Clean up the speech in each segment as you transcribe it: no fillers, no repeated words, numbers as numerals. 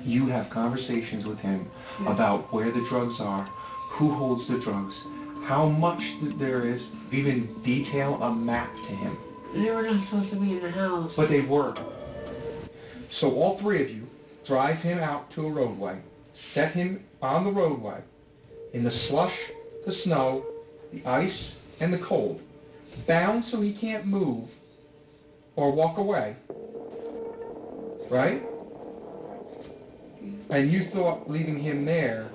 You have conversations with him about where the drugs are, who holds the drugs, how much there is, even detail a map to him. They were not supposed to be in the house. But they were. So all three of you drive him out to a roadway, set him on the roadway, in the slush, the snow, the ice, and the cold, bound so he can't move or walk away, right? And you thought leaving him there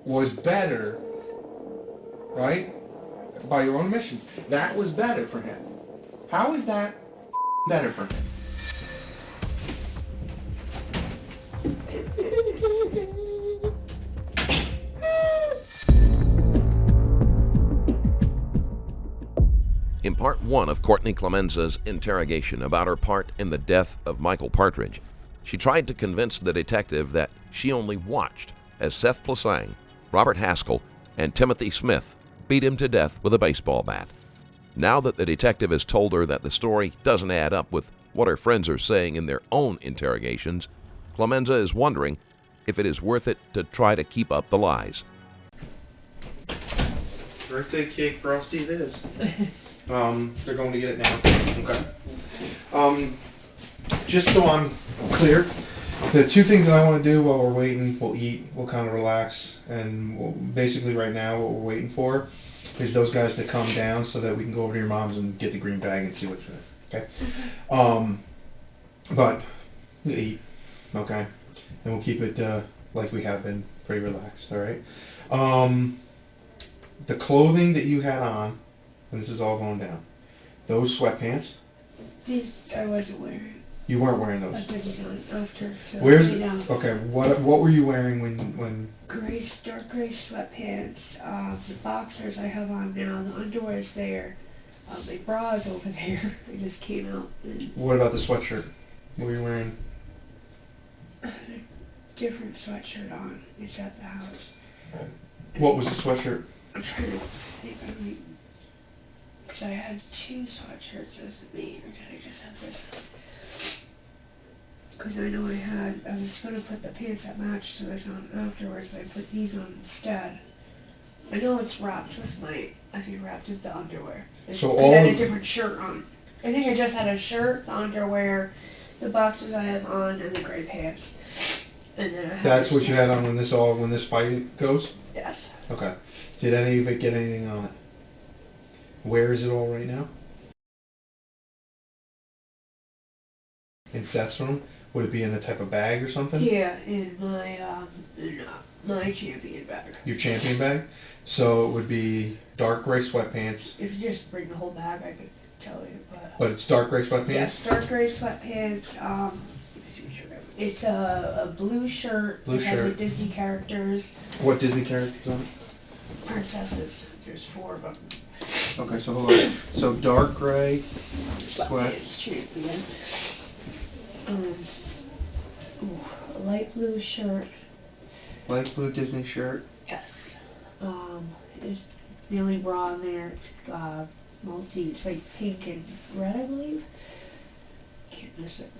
was better, right? By your own mission. That was better for him. How is that better for him? In part one of Courtney Clemenza's interrogation about her part in the death of Michael Partridge, she tried to convince the detective that she only watched as Seth Plasang, Robert Haskell, and Timothy Smith beat him to death with a baseball bat. Now that the detective has told her that the story doesn't add up with what her friends are saying in their own interrogations, Clemenza is wondering if it is worth it to try to keep up the lies. Birthday cake frosty it is. They're going to get it now. Okay. Just so I'm clear, the two things that I want to do while we're waiting, we'll eat, we'll kind of relax, and basically right now what we're waiting for is those guys to come down so that we can go over to your mom's and get the green bag and see what's in it. Okay. But we eat, okay, and we'll keep it like we have been, pretty relaxed. All right. The clothing that you had on, and this is all going down, those sweatpants. These I wasn't wearing. You weren't wearing those. I took it on after. So Where's okay? What were you wearing when? Gray, dark gray sweatpants. The boxers I have on now. The underwear's there. My bra's over there. I just came out. And what about the sweatshirt? What were you wearing? I had a different sweatshirt on. It's at the house. What was the sweatshirt? I'm trying to think. Because I had two sweatshirts as me. Or did I just have this? Because I know I was going to put the pants that matched to this on afterwards, but I put these on instead. I know it's wrapped with wrapped with the underwear. So I had a different shirt on. I think I just had a shirt, the underwear, the boxes I have on, and the gray pants. And then that's what you had on when this fight goes? Yes. Okay. Did any of it get anything on it? Where is it all right now? In Seth's room? Would it be in a type of bag or something? Yeah, in my champion bag. Your champion bag? So it would be dark gray sweatpants. If you just bring the whole bag, I could tell you. But it's dark gray sweatpants? Yes, dark gray sweatpants. It's a blue shirt. Blue that shirt. has the Disney characters. What Disney characters on it? Princesses. There's 4 of them. Okay, so hold on. So dark gray sweat. Champion. A light blue shirt. Light blue Disney shirt. Yes. It's the only bra in there. It's it's like pink and red, I believe. Can't miss it.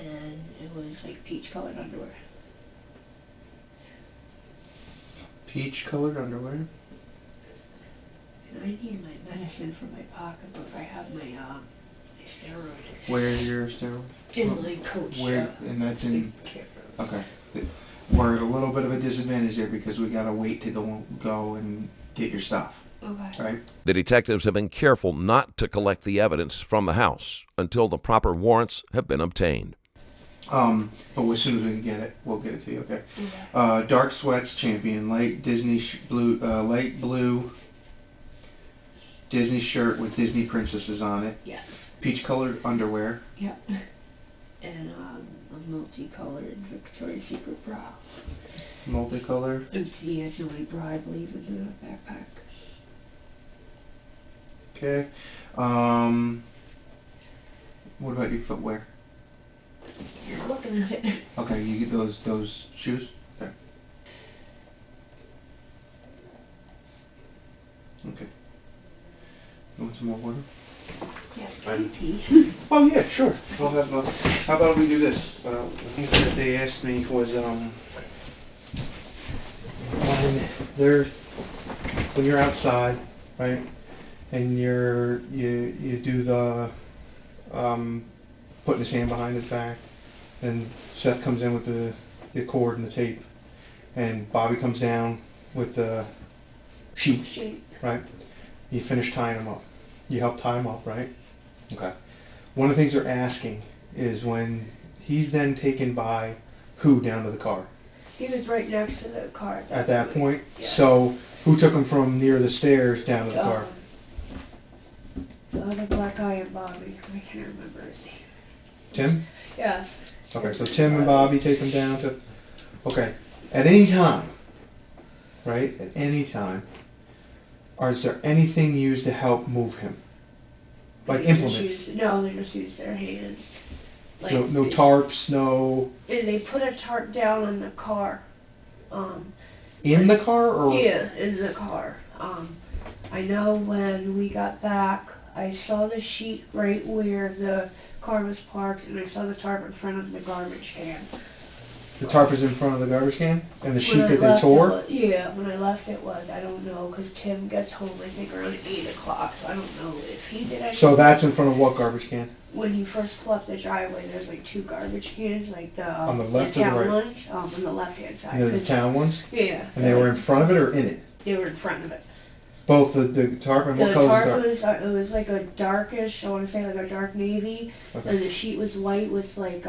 And it was like peach colored underwear. Peach colored underwear. And I need my medicine for my pocketbook. I have my steroids. Where are your steroids? In my coat. Where? And that's in. Okay. We're at a little bit of a disadvantage there because we gotta wait to go and get your stuff. Okay. Right. The detectives have been careful not to collect the evidence from the house until the proper warrants have been obtained. But as soon as we can get it, we'll get it to you. Okay. Dark sweats, champion, light blue Disney shirt with Disney princesses on it. Yes. Peach colored underwear. Yep. And a multicolored Victoria's Secret bra. Multicolored. And see, it's the only bra I believe is in a backpack. Okay. What about your footwear? You're looking at it. Okay, you get those shoes? Okay. Okay. You want some more water? Yes. I need to pee. Oh yeah, sure. We'll have. How about we do this? The thing that they asked me was when you're outside, right, and you do the putting his hand behind his back, and Seth comes in with the cord and the tape, and Bobby comes down with the sheet, right? You finish tying him up. You help tie him up, right? Okay. One of the things they're asking is when he's then taken by who down to the car? He was right next to the car At that point? Yeah. So who took him from near the stairs down to the car? The other black guy and Bobby. I can't remember his name. Tim? Yes. Okay, so Tim and Bobby take him down to... Okay. At any time, right? At any time, is there anything used to help move him? Like implements? No, they just use their hands. Like No tarps, no... And they put a tarp down on the car. In the car, or...? Yeah, in the car. I know when we got back, I saw the sheet right where the car was parked, and I saw the tarp in front of the garbage can. The tarp is in front of the garbage can? And the sheet When I that they left tore? Yeah, when I left it was, I don't know, because Tim gets home, I think, around 8 o'clock, so I don't know if he did anything. So that's in front of what garbage can? When you first pull up the driveway, there's like 2 garbage cans, like the On the left or the town right? ones, on the left-hand side. And they're the town ones? Yeah. And they were in front of it or in it? They were in front of it. Both the tarp and what The color tarp is the tarp? was, it was like a darkish, I want to say like a dark navy, Okay. and the sheet was white with like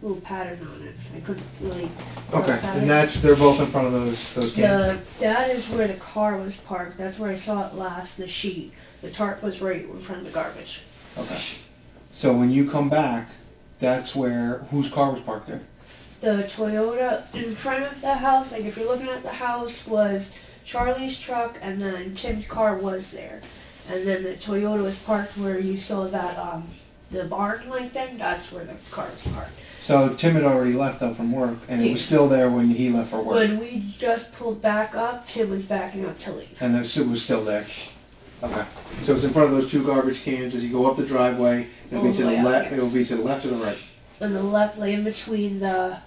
little pattern on it. I couldn't really... Okay, and they're both in front of those cans? That is where the car was parked. That's where I saw it last, the sheet. The tarp was right in front of the garbage. Okay. So when you come back, that's where, whose car was parked there? The Toyota in front of the house, like if you're looking at the house, was Charlie's truck, and then Tim's car was there. And then the Toyota was parked where you saw that, the barn-like thing, that's where the car was parked. So Tim had already left up from work, and it was still there when he left for work? When we just pulled back up, Tim was backing up to leave. And it was still there? Okay. So it's in front of those 2 garbage cans. As you go up the driveway, it'll be to the left. It'll be to the left or the right? On the left, like in between the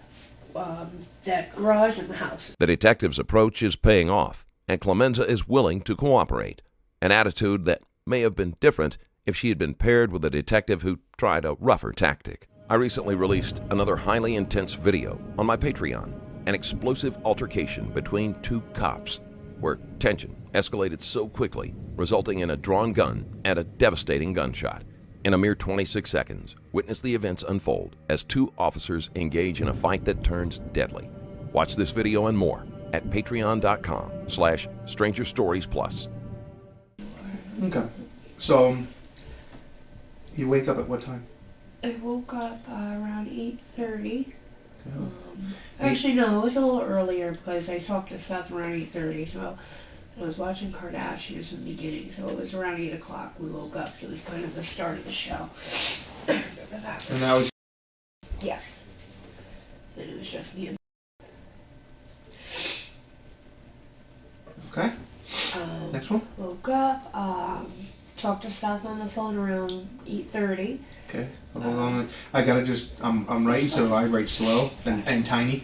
that garage and the house. The detective's approach is paying off, and Clemenza is willing to cooperate, an attitude that may have been different if she had been paired with a detective who tried a rougher tactic. I recently released another highly intense video on my Patreon, an explosive altercation between 2 cops, where tension escalated so quickly, resulting in a drawn gun and a devastating gunshot. In a mere 26 seconds, witness the events unfold as 2 officers engage in a fight that turns deadly. Watch this video and more at patreon.com/strangerstoriesplus. Okay. So, you wake up at what time? I woke up around 8:30. Actually, no, it was a little earlier because I talked to Seth around 8:30, so I was watching Kardashians in the beginning, so it was around 8 o'clock we woke up, so it was kind of the start of the show. And that was... Yes. And it was just me and... Okay. Next one? Woke up, talked to Seth on the phone around 8:30. Okay. Hold on. I gotta just... I'm writing, so I write slow and tiny.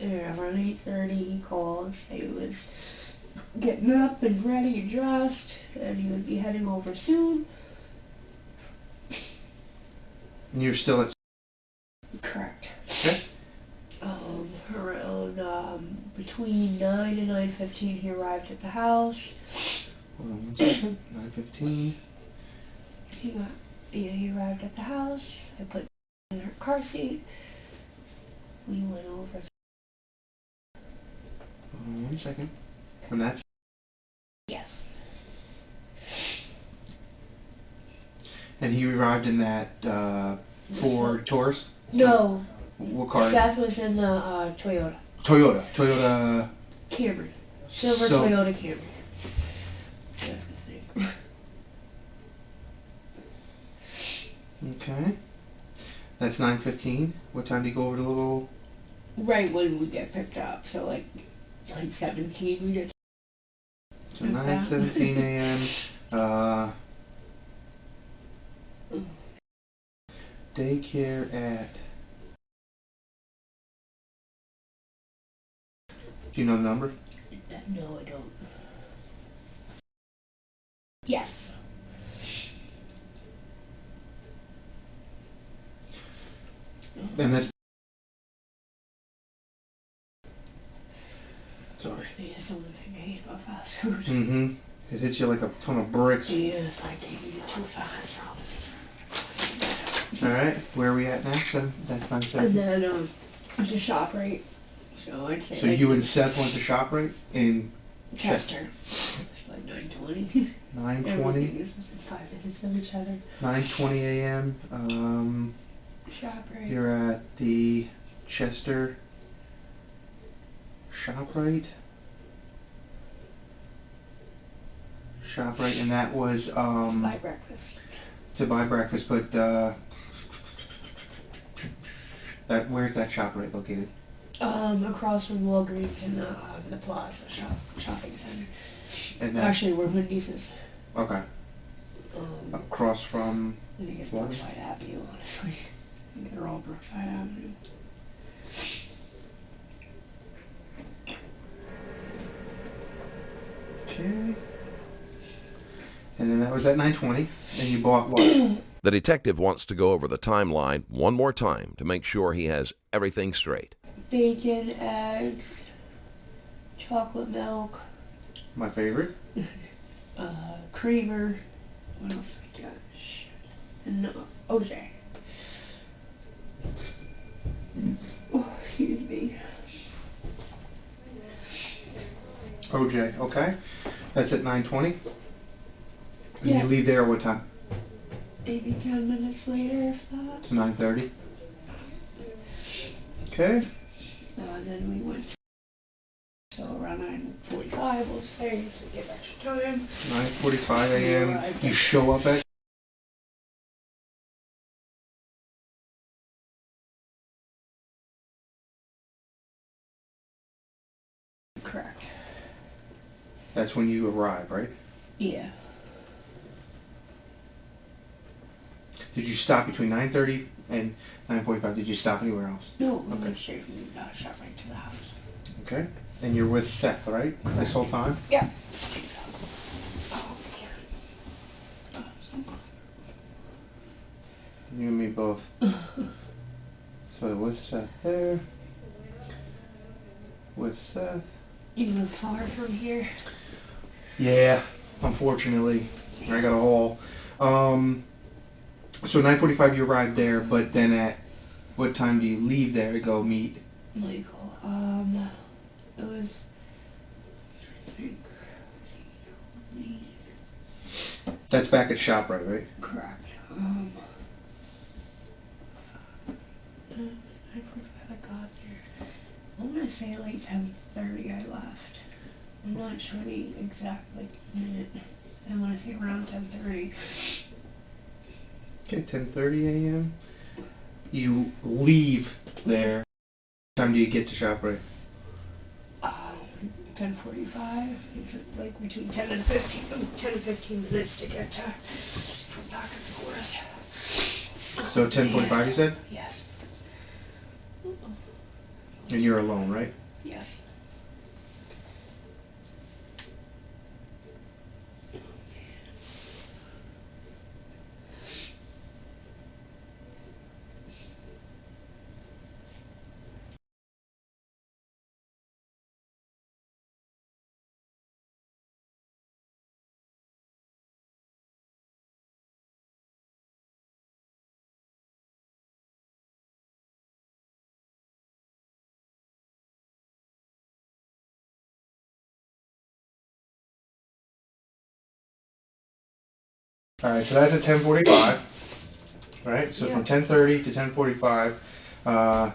Yeah, around 8:30 he called. He was getting up and ready and dressed, and he would be heading over soon. And you're still at... Correct. Okay. Around between 9 and 9:15 he arrived at the house. Hold on 1 second. 9:15. He arrived at the house. I put in her car seat. We went over. Hold on 1 second. And that's... Yes. And he arrived in that Ford Taurus? No. What car? Seth was in the Toyota. Toyota. Camry. Silver So- Toyota Camry. That's his name. Okay. That's 9:15. What time do you go over to the little... Right when we get picked up, so like 9:17 we get. So 9:17 a.m. Daycare at... Do you know the number? No, I don't. Yes. And that's... Sorry. Yeah, someone think I hate about fast food. Mm-hmm. It hits you like a ton of bricks. Yes, I can't eat it too fast. Alright, where are we at now? That's 9:30. And then, the shop rate. So I'd say So like you and Seth went to ShopRite in Chester. It's like 9:20. 9:20. Everything is 5 minutes of each other. 9:20 a.m. Shop rate. You're at the Chester ShopRite. ShopRite, and that was Buy breakfast. to buy breakfast, but that where's that ShopRite located? Across from Walgreens and the Plaza shopping center. And Actually, where Wendy's is. Okay. Across from. I think it's Walgreens? Brookside Avenue, honestly. I think they're all Brookside Avenue. Okay. And then that was at 9:20, and you bought what? The detective wants to go over the timeline one more time to make sure he has everything straight. Bacon, eggs, chocolate milk, My favorite. creamer. What else we got? And OJ. Oh, excuse me. OJ, okay. That's at 9:20. And Yeah. you leave there at what time? Maybe 10 minutes later, if that. It's 9:30. Okay. And then we went. So around 9:45, we'll say, to give extra time. 9:45 a.m. You show up at. Correct. That's when you arrive, right? Yeah. Did you stop between 9:30 and 9:45? Did you stop anywhere else? No, we Okay. went straight from the shop right to the house. Okay. And you're with Seth, right? This whole time? Yeah. You and me both. So with Seth there. With Seth. You live far from here? Yeah, unfortunately. I got a haul. So 9:45 you arrived there, but then at what time do you leave there to go meet? Michael. It was, I think, That's back at ShopRite, right? correct. I got there. I want to say like 10:30 I left. I'm not sure the exact minute. I want to say around 10:30. Okay, 10:30 a.m. You leave there. What time do you get to ShopRite? 10:45. It's like between 10 and 15 minutes to get from back and forth. So 10:45 you said? Yes. And you're alone, right? Yes. Alright, so that's at 10:45. Right? So Yeah. from 10:30 to 10:45,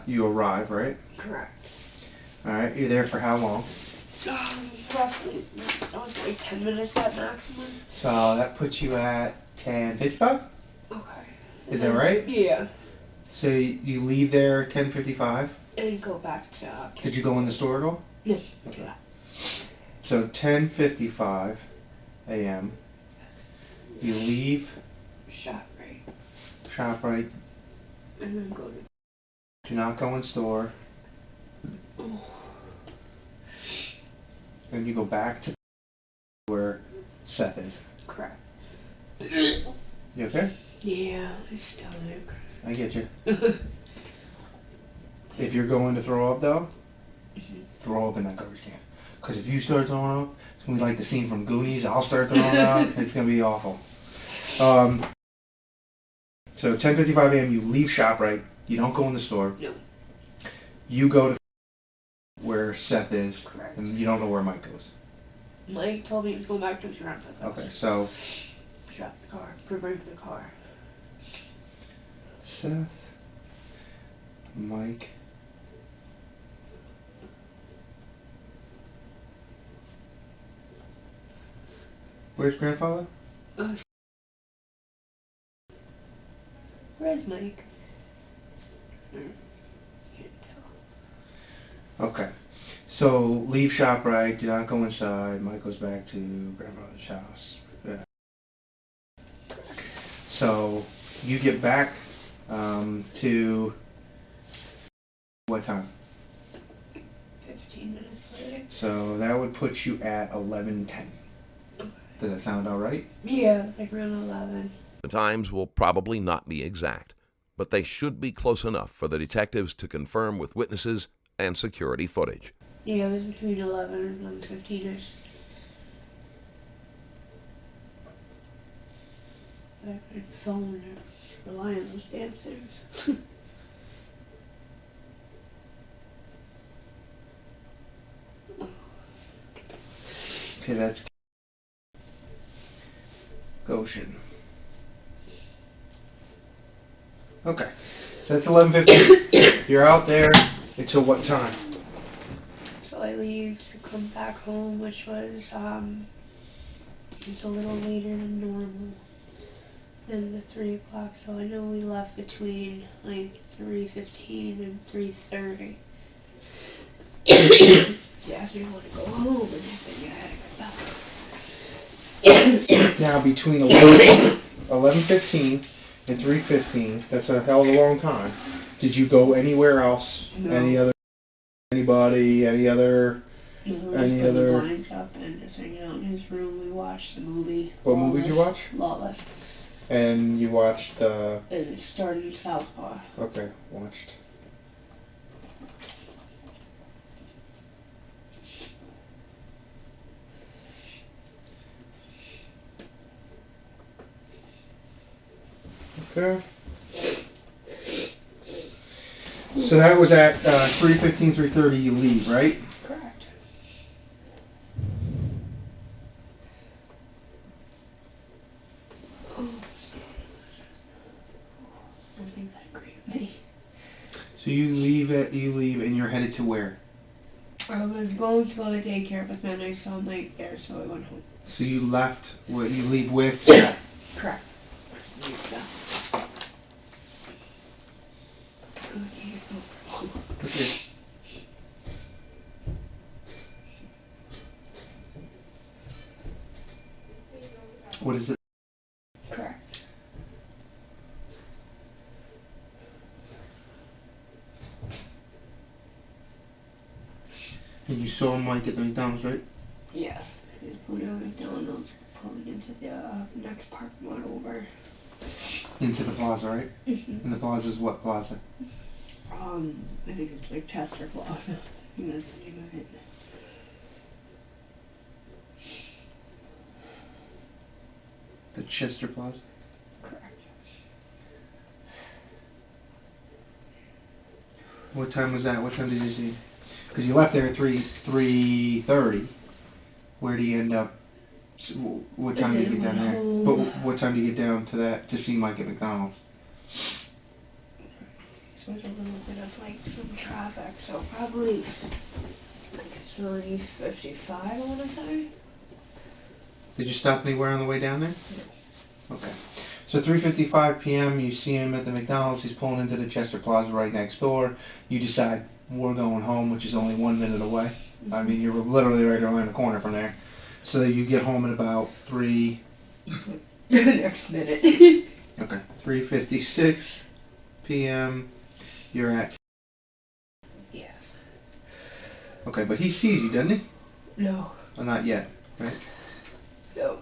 you arrive, right? Correct. Alright, you're there for how long? Roughly, I was like 10 minutes at maximum. So that puts you at 10:55? Okay. Is that right? Yeah. So you leave there at 10:55? And go back to... Did you go in the store at all? Yes. Okay. So 10:55 a.m. You leave Shop right. ShopRite. And then go to... Do not go in store. Oh. Then you go back to where Seth is. Correct. You okay? Yeah, my stomach. I get you. If you're going to throw up, though, throw up in that garbage can. Because if you start throwing up, it's going to be like the scene from Goonies. I'll start throwing up. It's going to be awful. So 10:55 a.m. you leave ShopRite. You don't go in the store. No. You go to where Seth is. Correct. And you don't know where Mike goes. Mike told me he was going back to his grandpa's house. Okay, so Drop the car. Bring the car. Seth, Mike, where's grandfather? Where's Mike? Okay. So leave ShopRite, do not go inside. Mike goes back to grandfather's house. Yeah. So you get back to what time? 15 minutes later. So that would put you at 11:10. Does that sound all right? Yeah, like around 11. The times will probably not be exact, but they should be close enough for the detectives to confirm with witnesses and security footage. Yeah, it was between 11 and 11:15ish. My phone relying on those downstairs. Okay, that's Goshen. Okay, so that's 11:50. You're out there until what time? So I leave to come back home, which was just a little later than normal, than the 3 o'clock. So I know we left between like 3:15 and 3:30. She asked me if I want to go home, and I said yeah, I had to go back. Now between 11:15 and 3:15, that's a hell of a long time. Did you go anywhere else? No. Any other Blinds up and just hanging out in his room. We watched the movie. What movie did you watch? Lawless. And you watched And it started in Southpaw. okay, watched. Okay. So that was at 3:15, 3:30 you leave, right? Correct. I think that agreed with me. So you leave and you're headed to where? I was going to go to daycare, but then I saw Mike there, so I went home. So you left, what, you leave with? Correct. Okay. What is it? Correct. And you saw Mike at the McDonald's, right? Yes. He was pulling out McDonald's, pulling into the next parking lot over. Into the plaza, right? Mm-hmm. And the plaza is what plaza? I think it's like Chester Plaza. I think that's the name of it. The Chester Plaza? Correct. What time was that? What time did you see? Because you left there at 3:30. Where do you end up? What time do you get down there? But what time do you get down to that to see Mike at McDonald's? So there's a little bit of like some traffic, so probably like 3:55, I want to say. Did you stop anywhere on the way down there? No. Okay. So 3:55 p.m. you see him at the McDonald's. He's pulling into the Chester Plaza right next door. You decide we're going home, which is only 1 minute away. Mm-hmm. I mean, you're literally right around the corner from there. So you get home at about 3. The next minute. Okay. 3:56 p.m. You're at. Yes. Okay, but he sees you, doesn't he? No. Well, not yet, right? No.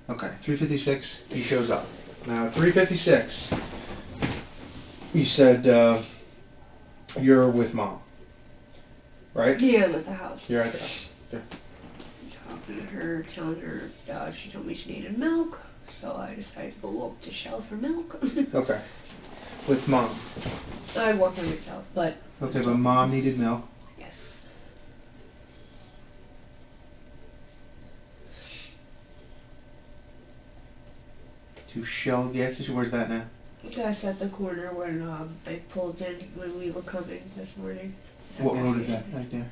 Okay, 3:56. He shows up. Now, 3:56. You said you're with Mom, right? Yeah, I'm at the house. You're at the house. Yeah. Talking to her, telling her she told me she needed milk, so I decided to go up to Shell for milk. Okay. With Mom. I work on myself, but... Okay, but Mom needed milk. Yes. To Shell gas station. Where's that now? That's at the corner when they pulled in when we were coming this morning. What road is that? Right there.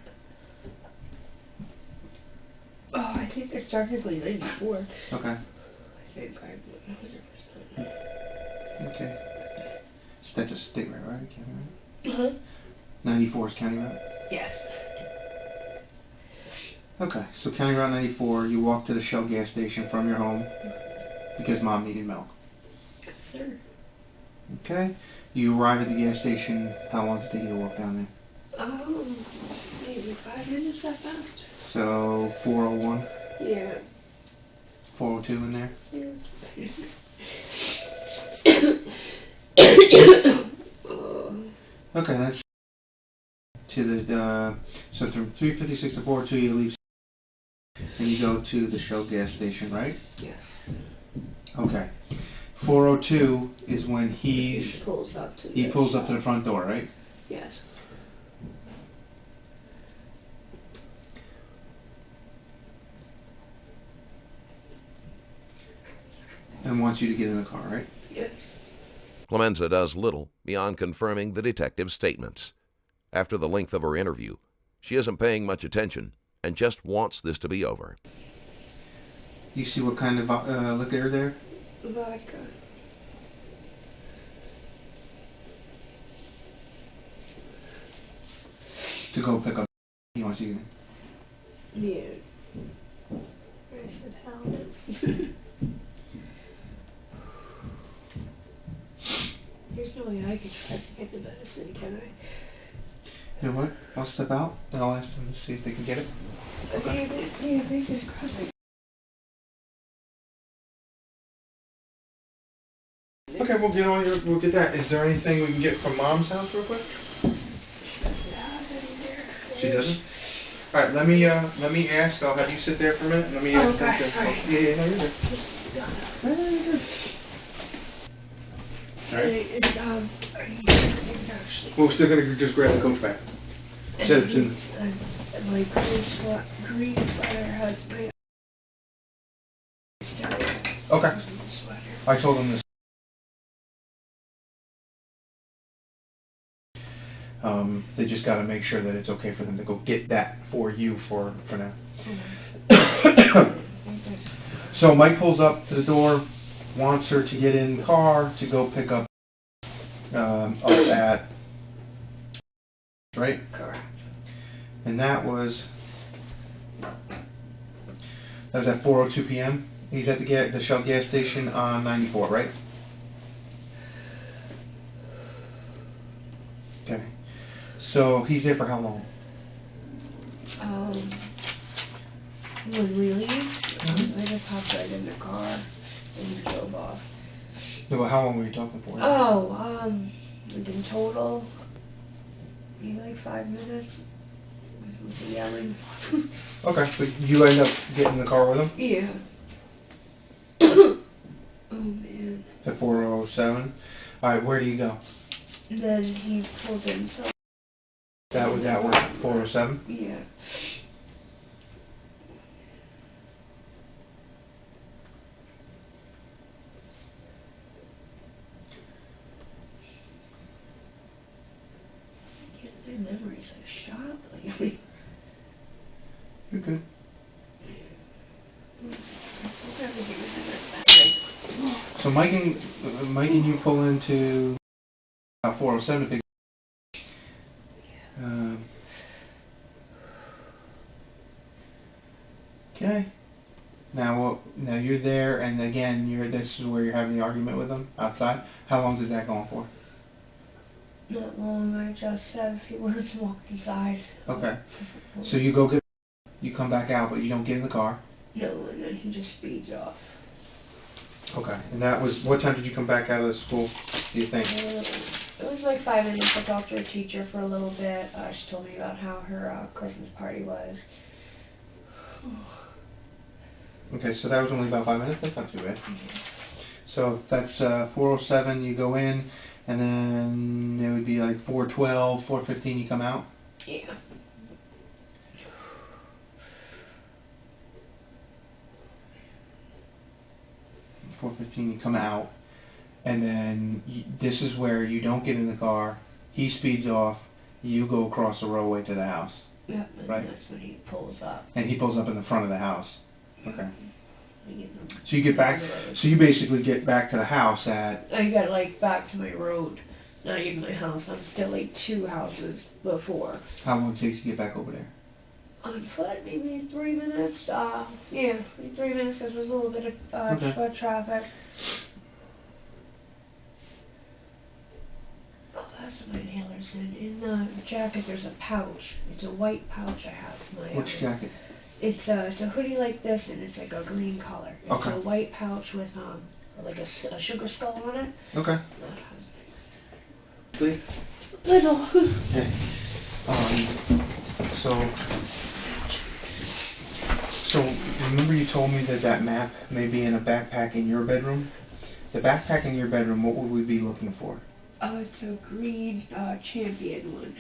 Oh, I think it's technically 94. Okay. I think I'm 100%. Okay. So that's a state road, right? County road? Uh-huh. 94 is county road? Yes. Okay, so county route 94, you walk to the Shell gas station from your home because Mom needed milk. Yes, sir. Okay. You arrive at the gas station. How long does it take you to walk down there? Maybe 5 minutes at best. So 401, Yeah. 402 in there. Okay, that's to the so from 3:56 to 402 you leave and you go to the Shell gas station, right? Yes. Okay. 402 is when he pulls up to the front door, right? Yes. And wants you to get in the car, right? Yes. Clemenza does little beyond confirming the detective's statements. After the length of her interview, she isn't paying much attention and just wants this to be over. You see what kind of liquor there? Vodka. To go pick up. You want to see it? Yeah. I said, hell no. There's no way I could try to get the medicine, can I? You know what? I'll step out and I'll ask them to see if they can get it. Okay. Yeah, they just crossed me. Okay, we'll get that. Is there anything we can get from Mom's house real quick? She doesn't? Alright, let me ask. I'll have you sit there for a minute and let me ask. Okay. Yeah, no, you're good. Alright. Well, we're still gonna just grab the coat back. My green sweater has my Okay. I told him this. They just got to make sure that it's okay for them to go get that for you for now. So Mike pulls up to the door, wants her to get in the car to go pick up at, right? Correct. And that was at 4:02 p.m. He's at the Shell gas station on 94, right? Okay. So he's there for how long? When we leave, I just hopped right in the car and he drove off. No, but how long were you talking for? In total, maybe like 5 minutes. With the yelling. Okay, but you end up getting in the car with him? Yeah. Oh man. At 4:07. All right, where do you go? Then he pulled in. So That was at work. 4:07. yeah. My memory's like shot lately. You're good. So Mike and you pull into 4:07 to pick. Okay. Now you're there, and again, this is where you're having the argument with him outside. How long is that going for? Not long. I just said a few words and walked inside. Okay. So you go you come back out, but you don't get in the car. No, and then he just speeds off. Okay. And that was, what time did you come back out of the school, do you think? It was like 5 minutes. I talked to her teacher for a little bit. She told me about how her Christmas party was. Okay, so that was only about 5 minutes? That's not too bad. So that's 4:07, you go in, and then it would be like 4:12, 4:15 you come out? Yeah. You come out, and then this is where you don't get in the car, he speeds off, you go across the roadway to the house. Yep, and right? that's when he pulls up. And he pulls up in the front of the house. Okay. So you get back, so you basically get back to the house at... I got like back to my road, not even my house. I'm still like 2 houses before. How long it takes to get back over there? On foot, maybe 3 minutes. Yeah, 3 minutes because there's a little bit of foot traffic. Oh, that's what my inhaler's in. In the jacket, there's a pouch. It's a white pouch I have. Which jacket? It's a hoodie like this, and it's like a green color. It's okay. a white pouch with like a sugar skull on it. Okay. Please. Little. So remember you told me that map may be in a backpack in your bedroom? The backpack in your bedroom, what would we be looking for? Oh, it's a green champion one.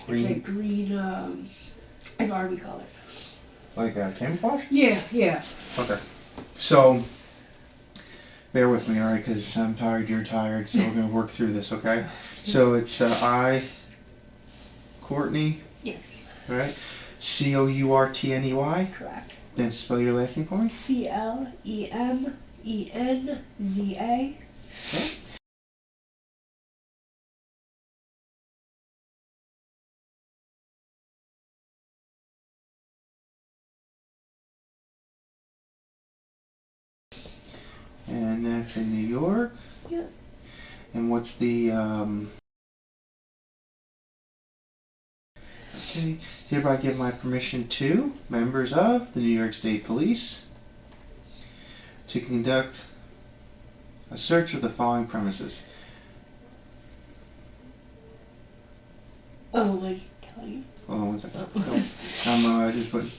Green? It's a green Barbie color. Like a camouflage? Yeah. Okay. So, bear with me, alright, because I'm tired, you're tired, so we're going to work through this, okay? So it's Courtney? Yes. Alright. Courtney? Correct. Then spell your last name for me. Clemenza. Okay. And that's in New York. Yeah. And what's the okay. Hereby give my permission to members of the New York State Police to conduct a search of the following premises. Oh, like tell you. Hold on one second. I'm just putting.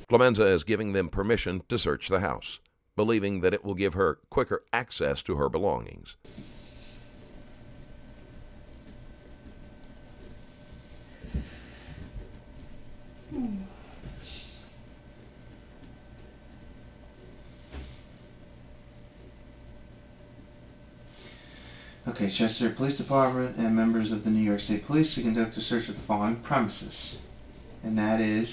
Clemenza is giving them permission to search the house, believing that it will give her quicker access to her belongings. Okay, Chester Police Department and members of the New York State Police to conduct a search of the following premises. And that is,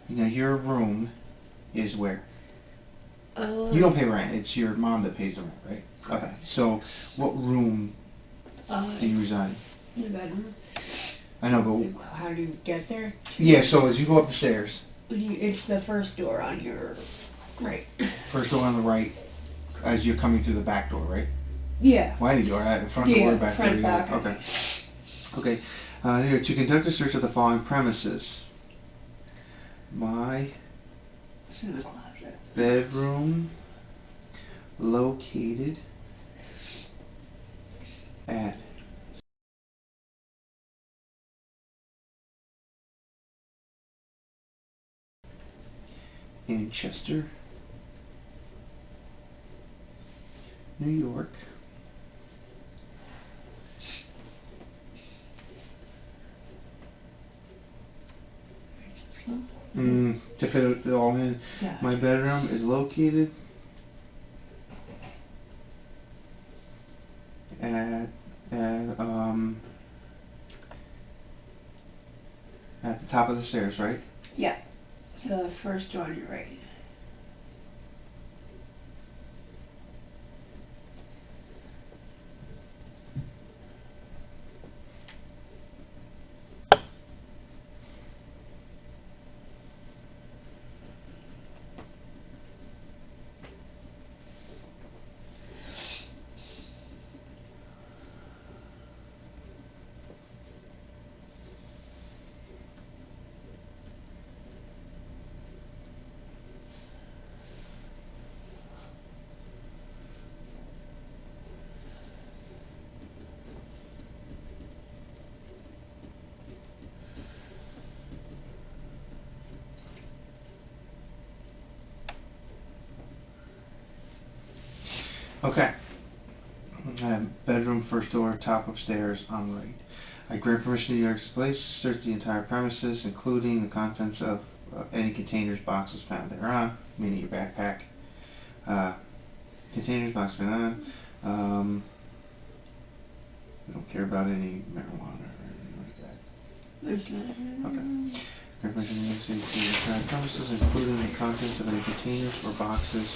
your room is where? You don't pay rent, it's your mom that pays the rent, right? Okay, so what room do you reside in? The bedroom. I know, but... How do you get there? Yeah, so as you go up the stairs... It's the first door on your right. First door on the right, as you're coming through the back door, right? Yeah. Well, any door, front door, back door. Front, back. Okay. Okay. Here, to conduct a search of the following premises. My bedroom located at in Chester, New York. To fit it all in, Yeah. My bedroom is located at the top of the stairs, right? Yeah. The first door on your right. Okay. Bedroom, first door, top upstairs, on right. I grant permission to New York's police to search the entire premises, including the contents of any containers, boxes found thereon, meaning your backpack. Containers, boxes found on. We don't care about any marijuana or anything like that. Okay. Grant permission to New York City to the entire premises, including the contents of any containers or boxes.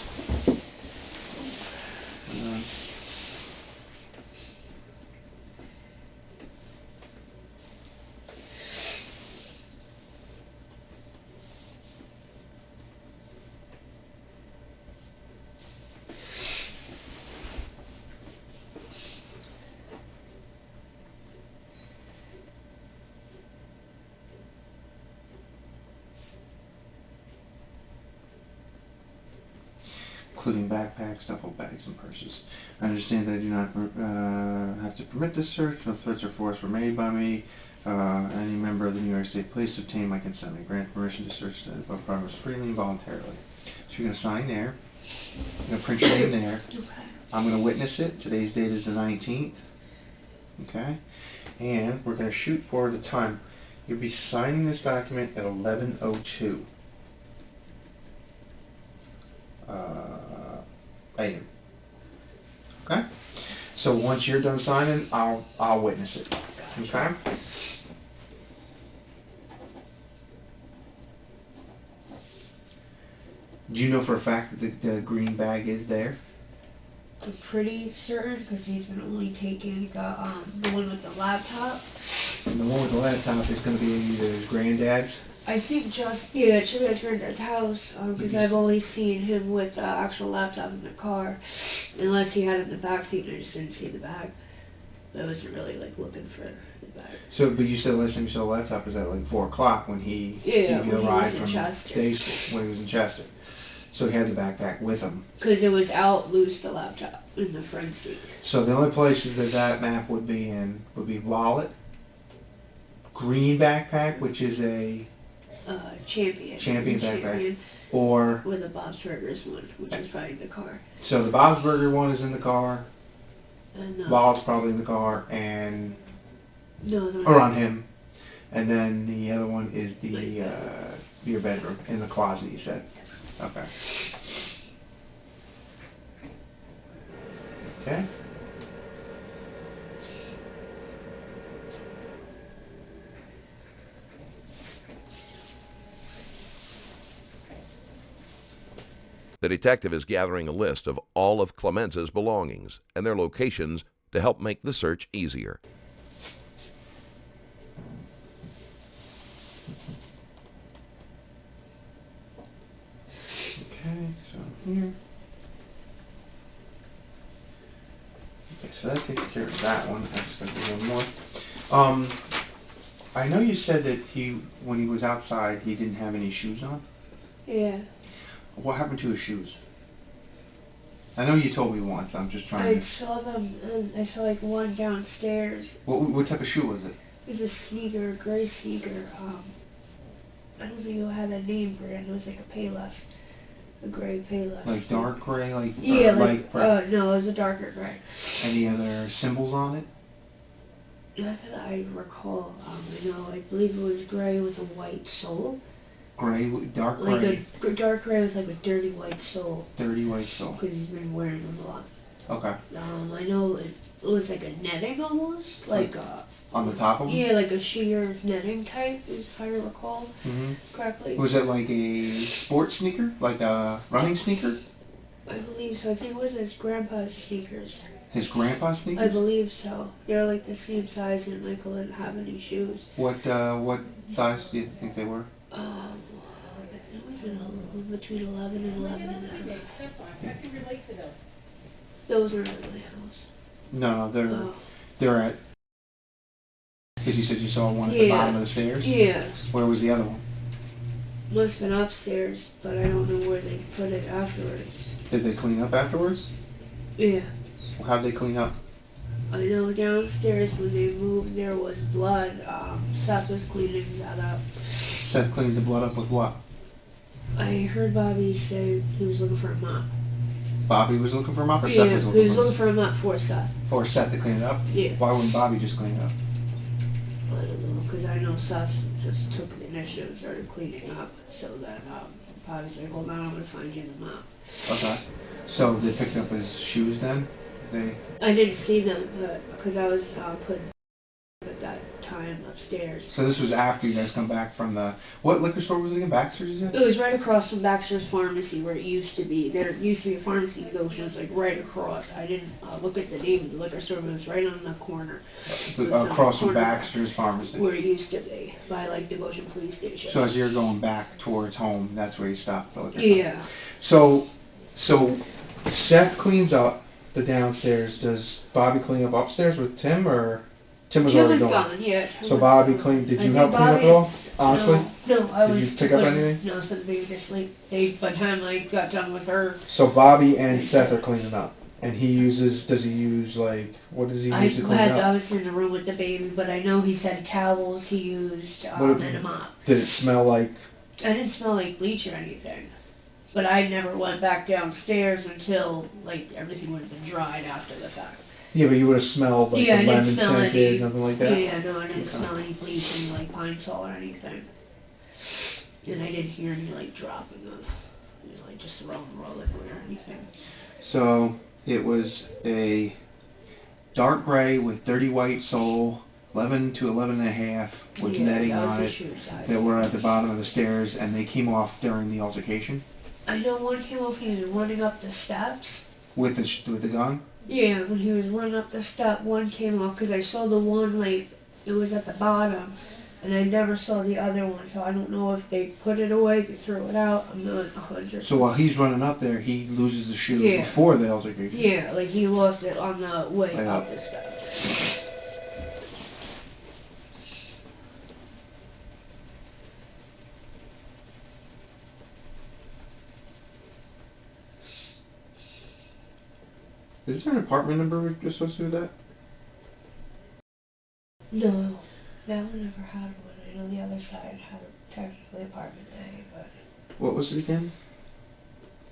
Including backpacks, duffel bags, and purses. I understand that I do not have to permit this search. No threats or force were made by me. Any member of the New York State Police obtained my consent. I grant permission to search the above properties freely and voluntarily. So you're going to sign there. You're going to print your name there. I'm going to witness it. Today's date is the 19th. Okay? And we're going to shoot for the time. You'll be signing this document at 11:02. AM. Okay? So once you're done signing, I'll witness it. Okay? Do you know for a fact that the green bag is there? I'm pretty certain because he's been only taking the one with the laptop. And the one with the laptop is going to be either his granddad's. I think it should be at granddad's house because I've only seen him with the actual laptop in the car, unless he had it in the back seat and I just didn't see the bag. I wasn't really looking for the bag. So, but you said last time you saw the laptop was at 4 o'clock when he arrived from day school, when he was in Chester. So he had the backpack with him. Because it was out loose, the laptop, in the front seat. So the only places that map would be in would be wallet, green backpack, which is a Champion backpack, or with a Bob's Burgers one, which is probably in the car. So the Bob's Burger one is in the car. Wallet's probably in the car, and or on him, and then the other one is your bedroom in the closet. You said, okay. Okay. The detective is gathering a list of all of Clemenza's belongings and their locations to help make the search easier. Okay, so here. Okay, so that takes care of that one. That's going to be one more. I know you said that when he was outside, he didn't have any shoes on? Yeah. What happened to his shoes? I know you told me once. I'm just trying I saw them. I saw one downstairs. What type of shoe was it? It was a sneaker, a gray sneaker. I don't think it had a name for it. It was like a Payless, a gray Payless. Like dark gray, no, it was a darker gray. Any other symbols on it? Not that I recall. I believe it was gray with a white sole. Gray, dark gray. Dark gray with a dirty white sole. Dirty white sole. Because he's been wearing them a lot. Okay. I know it was like a netting almost, on the top of them? Yeah, like a sheer netting type, if I recall correctly. Was it like a sports sneaker, like a running sneaker? I believe so. I think it was his grandpa's sneakers. His grandpa's sneakers? I believe so. They're like the same size, and Michael didn't have any shoes. What size do you think they were? It was between 11 and 11 and a half. Those are at my house. No, they're at. Because you said you saw one at the bottom of the stairs. Yeah. Where was the other one? Must have been upstairs, but I don't know where they put it afterwards. Did they clean up afterwards? Yeah. How'd they clean up? I know downstairs when they moved there was blood. Seth was cleaning that up. Seth cleaned the blood up with what? I heard Bobby say he was looking for a mop. Bobby was looking for a mop, or Seth Yeah, was he was looking looking for a mop for Seth. for Seth to clean it up? Yeah. Why wouldn't Bobby just clean it up? I don't know, because I know Seth just took the initiative and started cleaning up, so that Bobby's like, hold on, I'm going to find you the mop. Okay. So they picked up his shoes then? I didn't see them, because I was put at that time upstairs. So this was after you guys come back from the... What liquor store was it again? Baxter's, you said? It was right across from Baxter's Pharmacy, where it used to be. There used to be a pharmacy in Goshen. It was like right across. I didn't look at the name of the liquor store, but it was right on the corner. Across from Baxter's Pharmacy. Where it used to be, by like the Goshen Police Station. So as you're going back towards home, that's where you stopped the liquor store? Yeah. So Seth cleans up the downstairs. Does Bobby clean up upstairs with Tim, or Tim was already gone? Gone, yeah. So Bobby cleaned. Did you help clean up at all? Honestly? No, I was. Did you pick up anything? No, so the baby just like by the time I got done with her. So Bobby and Seth are cleaning up, and he uses. Does he use like what does he use to clean up? I was in the room with the baby, but I know he said towels. He used and a mop. Did it smell like? I didn't smell like bleach or anything. But I never went back downstairs until, like, everything would have been dried after the fact. Yeah, but you would have smelled, like, the lemon scented, nothing like that? Yeah, no, I didn't smell any bleach, any, like, pine sol or anything. And I didn't hear any, like, dropping of, like, just the raw liquid or anything. So, it was a dark gray with dirty white sole, 11 to 11 and a half, with netting on it, that were at the bottom of the stairs, and they came off during the altercation? I know one came off, he was running up the steps. With the gun? Yeah, when he was running up the step, one came off, because I saw the one, like, it was at the bottom, and I never saw the other one, so I don't know if they put it away, they threw it out, I'm not 100%. So while he's running up there, he loses the shoe before the altercation? Yeah, like he lost it on the way up the steps. Is there an apartment number associated with that? No, that one never had one. I know the other side had technically apartment A, but... What was it again?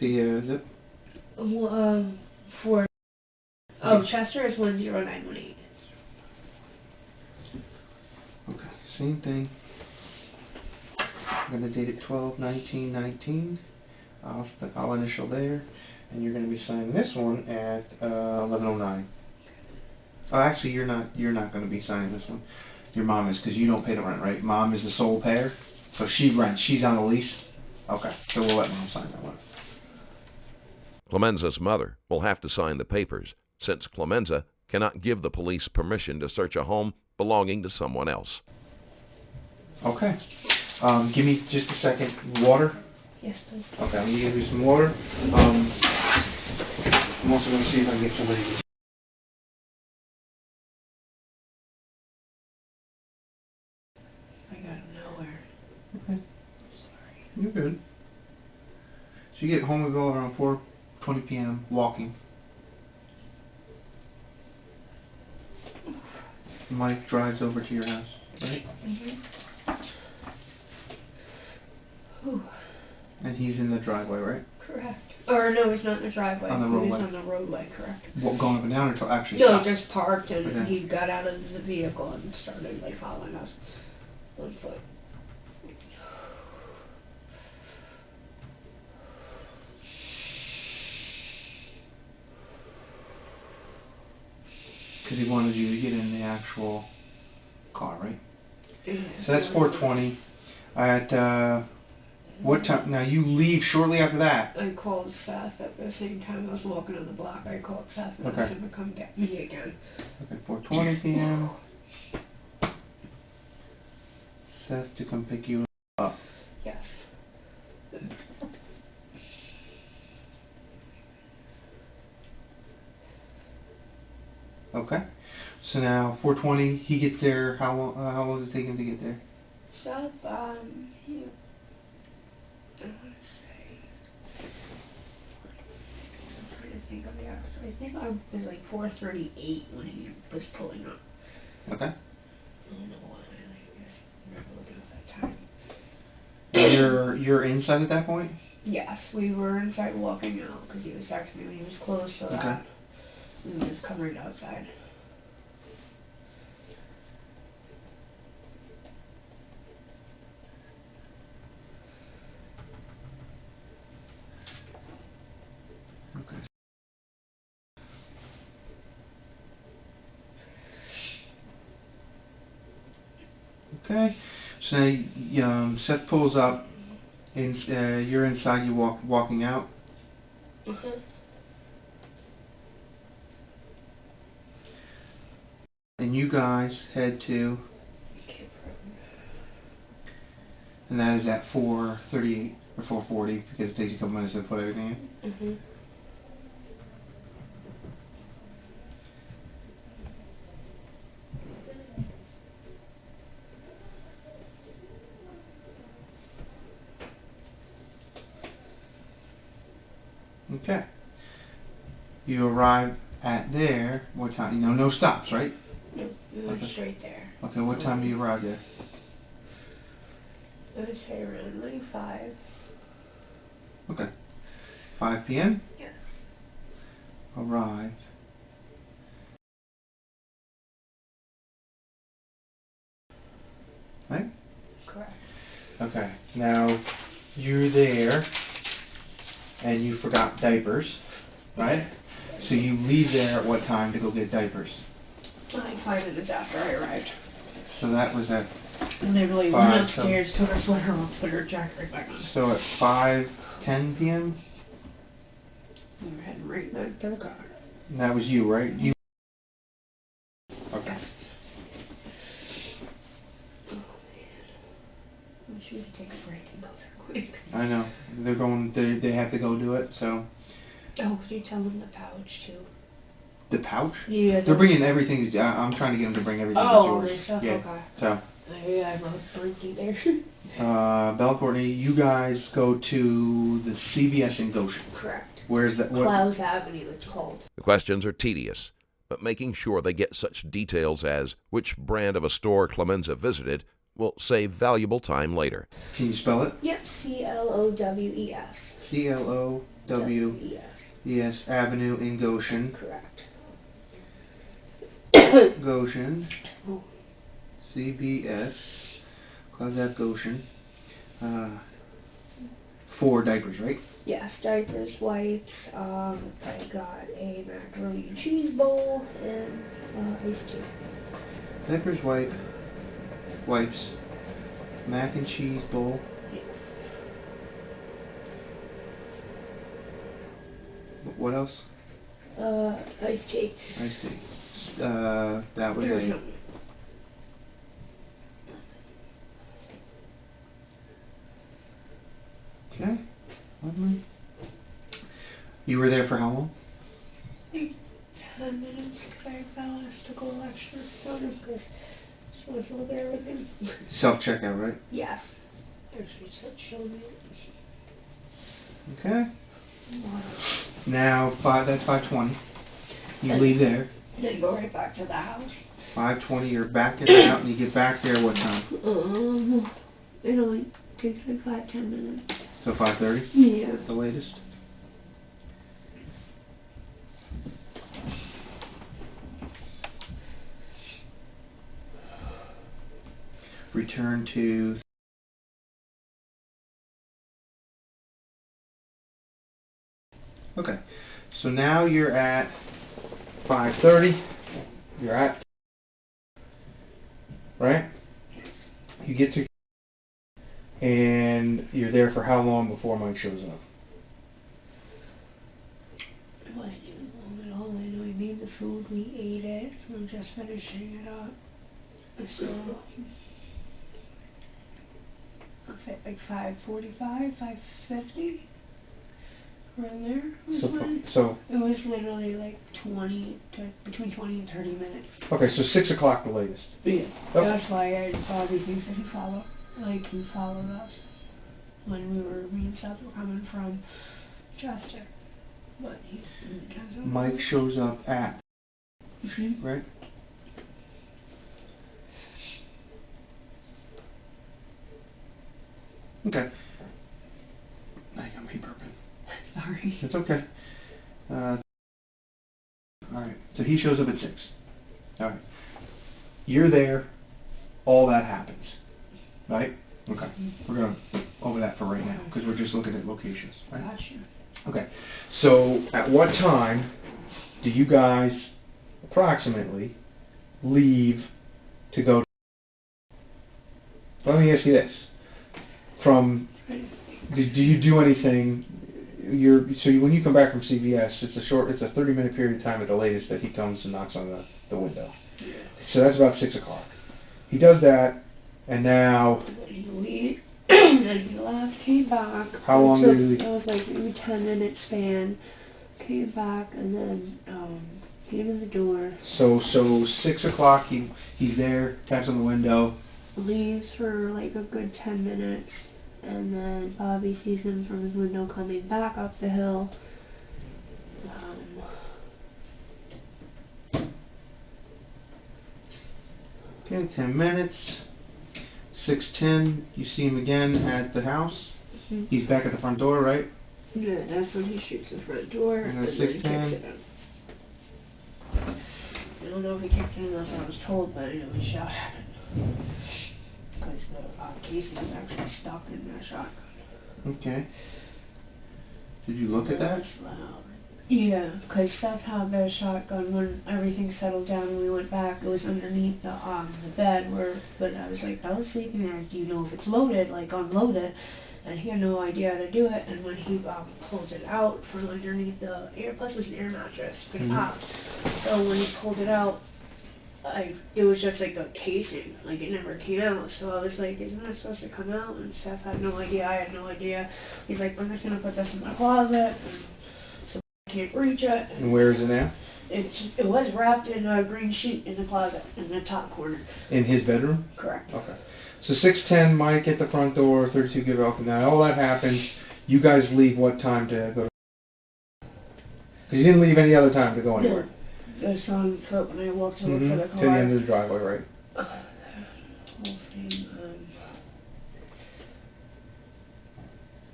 The zip? For... Oh, Chester is 10918. Okay, same thing. I'm going to date it 12/19/19. I'll initial there. And you're going to be signing this one at 11:09. Oh, actually, you're not going to be signing this one. Your mom is, because you don't pay the rent, right? Mom is the sole payer, so she rents. She's on the lease. Okay, so we'll let Mom sign that one. Clemenza's mother will have to sign the papers, since Clemenza cannot give the police permission to search a home belonging to someone else. Okay. Give me just a second. Water? Yes, please. Okay, I'm going to give you some water. I'm also going to see if I can get somebody. I got nowhere. Okay. Sorry. You're good. So you get home about around 4:20 p.m. walking. Mike drives over to your house, right? Whew. And he's in the driveway, right? Correct. Or no, he's not in the driveway. On the roadway. He's on the roadway, correct. What, going up and down, or actually? No, stop? just parked, and Okay. he got out of the vehicle and started like following us on foot. Because he wanted you to get in the actual car, right? Yeah. So that's 4:20. At what time? Now you leave shortly after that. I called Seth at the same time I was walking on the block. I called Seth and Okay. asked him to come get me again. Okay, 4:20 p.m. Seth to come pick you up. Yes. Okay. So now 4:20, he gets there. How long does it take him to get there? Seth, he, I want to say, I'm trying to think of the hours. I think I was like 4:38 when he was pulling up. Okay. I don't know why. I just remember looking at that time. You're inside at that point? Yes, we were inside walking out because he was texting me when he was close to that. We were just covered outside. Okay. Okay. So now, Seth pulls up. You're inside. You walking out. And you guys head to. And that is at 4:38 or 4:40 because it takes a couple minutes to put everything in. Okay. You arrive at there. What time? No stops, right? No, we went straight there. Okay. What time do you arrive there? I would say around like 5. Okay. 5 p.m. Yeah. Arrive. Right? Correct. Okay. Now you're there, and you forgot diapers, right? So you leave there at what time to go get diapers? Like 5 minutes after I arrived. So that was at. Literally went upstairs, took her sweater off, put her jacket right back on. So at 5:10 p.m. We were heading right back to the car. And that was you, right? You. Okay. Oh man, I wish we could take a break and go there quick. I know. They're going. They have to go do it. So. Oh, could you tell them the pouch too? The pouch? Yeah. They're bringing everything. I'm trying to get them to bring everything. Oh, that's yours. stuff. Yeah. Okay. So. Yeah, I wrote Berkeley there. Bella, Courtney, you guys go to the CVS in Goshen. Correct. Where's that? Clouds Avenue, it's called. The questions are tedious, but making sure they get such details as which brand of a store Clemenza visited will save valuable time later. Can you spell it? Yep, Clowes. Clowes Avenue in Goshen. Correct. Goshen. CVS. Clouds Ave Goshen. 4 diapers, right? Yes, diapers, wipes. I got a macaroni and cheese bowl and iced tea. Diapers, wipes, mac and cheese bowl. Yeah. What else? Iced tea. I see. That was a. Okay. Lovely. You were there for how long? 10 minutes, because I asked to go extra soda because she was over there with him. Self-checkout, right? Yes. There's research showing me. Okay. Now, that's 5:20. You leave there. Then go right back to the house. 5:20, you're back in the house, and you get back there what time? It only takes like 5-10 minutes. So 5:30? Yeah. At the latest? Return to... Okay. So now you're at 5:30. You're at... Right? You get to... And you're there for how long before Mike shows up? It wasn't even long at all. I know he made the food, we ate it, we were just finishing it up. So, I'll say like 5:45, 5:50, around there. So it was literally like between 20 and 30 minutes. Okay, so 6 o'clock the latest. Yeah. Okay. That's why I probably think that he followed us when me and Seth were coming from Chester. But he didn't. Mike shows up at, right? Okay. I'm keep burping. Sorry. It's okay. Alright, so he shows up at 6. Alright. You're there, all that happens. Right? Okay. We're going to over that for right now, because we're just looking at locations. Right? Gotcha. Okay. So, at what time do you guys approximately leave to go? Let me ask you this: do you do anything? When you come back from CVS, it's a 30-minute period of time at the latest that he comes and knocks on the window. Yeah. So that's about 6 o'clock. He does that, and now. Then he left, came back. How long did he leave? It was like maybe 10-minute span. Came back and then came in the door. So 6 o'clock. He's there, taps on the window. Leaves for like a good 10 minutes, and then Bobby sees him from his window coming back up the hill. Okay, 10 minutes. 6:10, you see him again at the house. Mm-hmm. He's back at the front door, right? Yeah, that's when he shoots the front door, And and then then he 6:10. kicks it in. I don't know if he kicked it in unless I was told, but I know he shot at it. Because the casing is actually stuck in the shotgun. Okay. Did you look at that? That's loud. Yeah, because Seth had the shotgun when everything settled down and we went back. It was underneath the bed but I was like, I was sleeping there. Do you know if it's loaded? Like, unload it. And he had no idea how to do it. And when he pulled it out from underneath the plus it was an air mattress, it popped. So when he pulled it out, it was just like a casing, like it never came out. So I was like, isn't that supposed to come out? And Seth had no idea, I had no idea. He's like, we're just gonna put this in my closet, and so I can't reach it. And where is it now? It was wrapped in a green sheet in the closet, in the top corner. In his bedroom? Correct. Okay. So 6:10, Mike at the front door, 32 give off, and now all that happens. You guys leave what time to go? Because you didn't leave any other time to go anywhere. No. I saw him when I walked to look for the car. To the end of the driveway, right? Whole thing,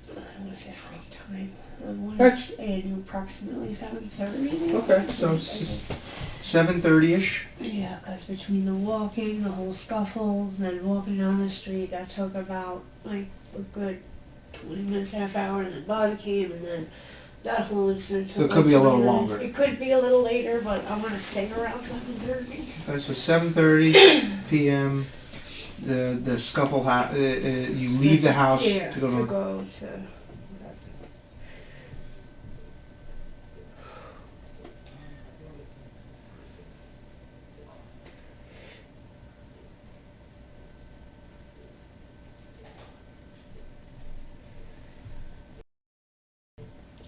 I want to say right time. I want to say approximately 7:30. Okay, so 7:30ish. Yeah, because between the walking, the whole scuffle, then walking down the street, that took about like a good 20 minutes, half hour, and then Bobby came, and then that whole incident took So it could be a little minutes. longer. It could be a little later, but I'm going to stay around 7:30. Okay, so 7:30 p.m. The scuffle. You leave the house to go to.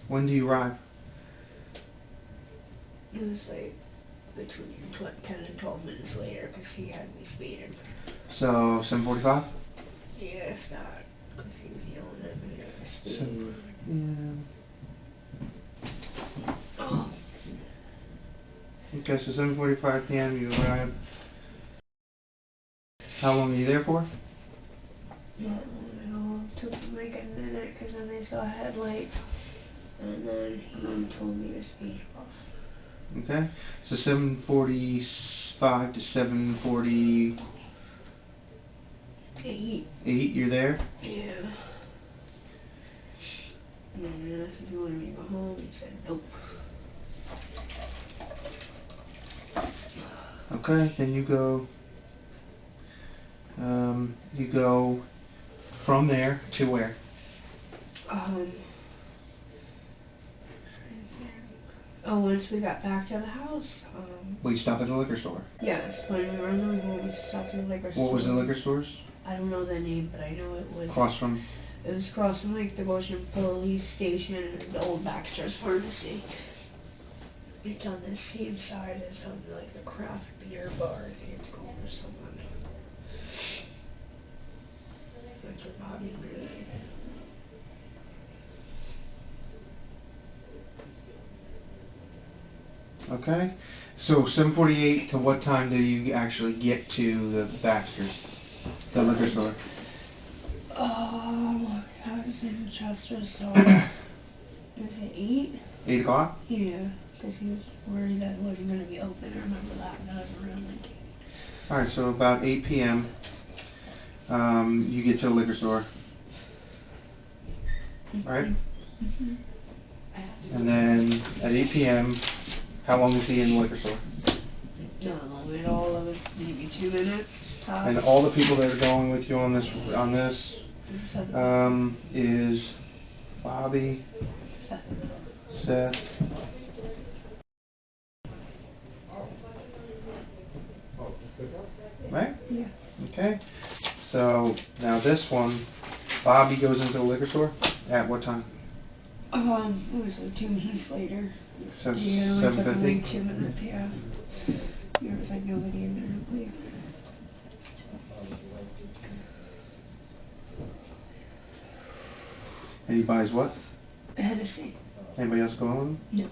When do you arrive? It was like between 10 and 12 minutes later because he had me speeding. So 7:45. Yeah, if not, because he was yelling at me at the speed. Oh. Okay, so 7:45 p.m. you arrive. How long are you there for? Not long at all. It took like a minute because then they saw a headlight. And then he told me to speed off. Okay, so 7:45 to 7:48. 8, you're there? Yeah. And then I asked if he wanted me to go home. He said nope. Okay, then you go. You go from there to where? Once we got back to the house, Well, you stopped at the liquor store. yes, when we were on the way home, we stopped at the liquor store. What was the liquor stores? I don't know the name, but I know it was. Across from? It was across from like the Goshen Police Station and the old Baxter's Pharmacy. It's on the same side as like the craft beer bar. I think it's called or something. That's where Bobby lived. Okay, so 7:48 to what time do you actually get to the Baxter's, the liquor store? I was in Chester, so Is it 8? 8 o'clock? Yeah, because he was worried that it wasn't going to be open. I remember that when I was around like 8. Alright, so about 8 p.m., you get to the liquor store. Right? Mm-hmm. And then at 8 p.m., how long is he in the liquor store? Not long at all. It was maybe 2 minutes. Tops. And all the people that are going with you on this is Bobby, Seth, right? Yeah. Okay. So now this one, Bobby goes into the liquor store at what time? It was like 2 minutes later. So Yeah, it took 7:50. like 2 minutes, yeah. There was like nobody in there to leave. And he buys what? Hennessy. Anybody else going with him? No.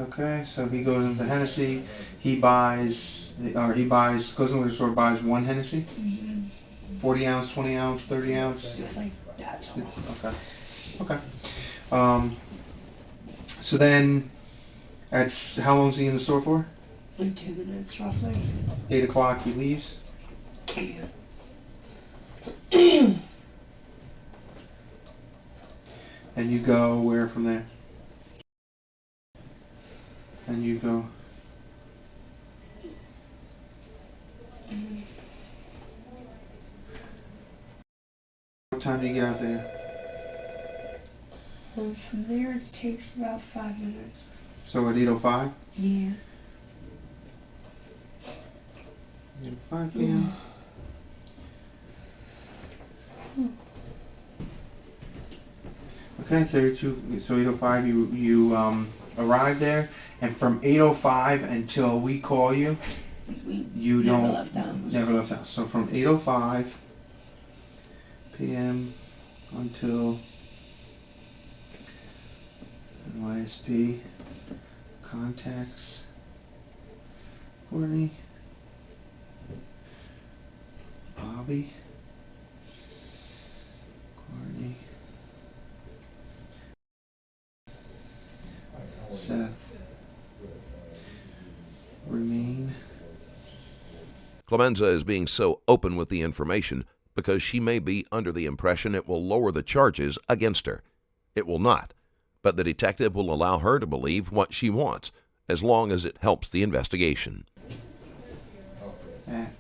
Okay, so he goes into Hennessy. He goes in the liquor store, buys 1 Hennessy. Mm-hmm. 40 ounce, 20 ounce, 30 ounce. It's like that's all. Okay. So then, how long is he in the store for? Like 2 minutes roughly. 8 o'clock he leaves. Yeah. And you go where from there? And you go. What time do you get out there? Well, from there it takes about 5 minutes. So at 8:05? Yeah. 8:05 p.m. Okay, 32. So 8:05 you arrive there, and from 8:05 until we call you, you never don't left the house. never left the house. So from 8:05 p.m. until NYSP contacts Courtney, Bobby, Courtney, Seth, remain. Clemenza is being so open with the information because she may be under the impression it will lower the charges against her. It will not, but the detective will allow her to believe what she wants, as long as it helps the investigation. At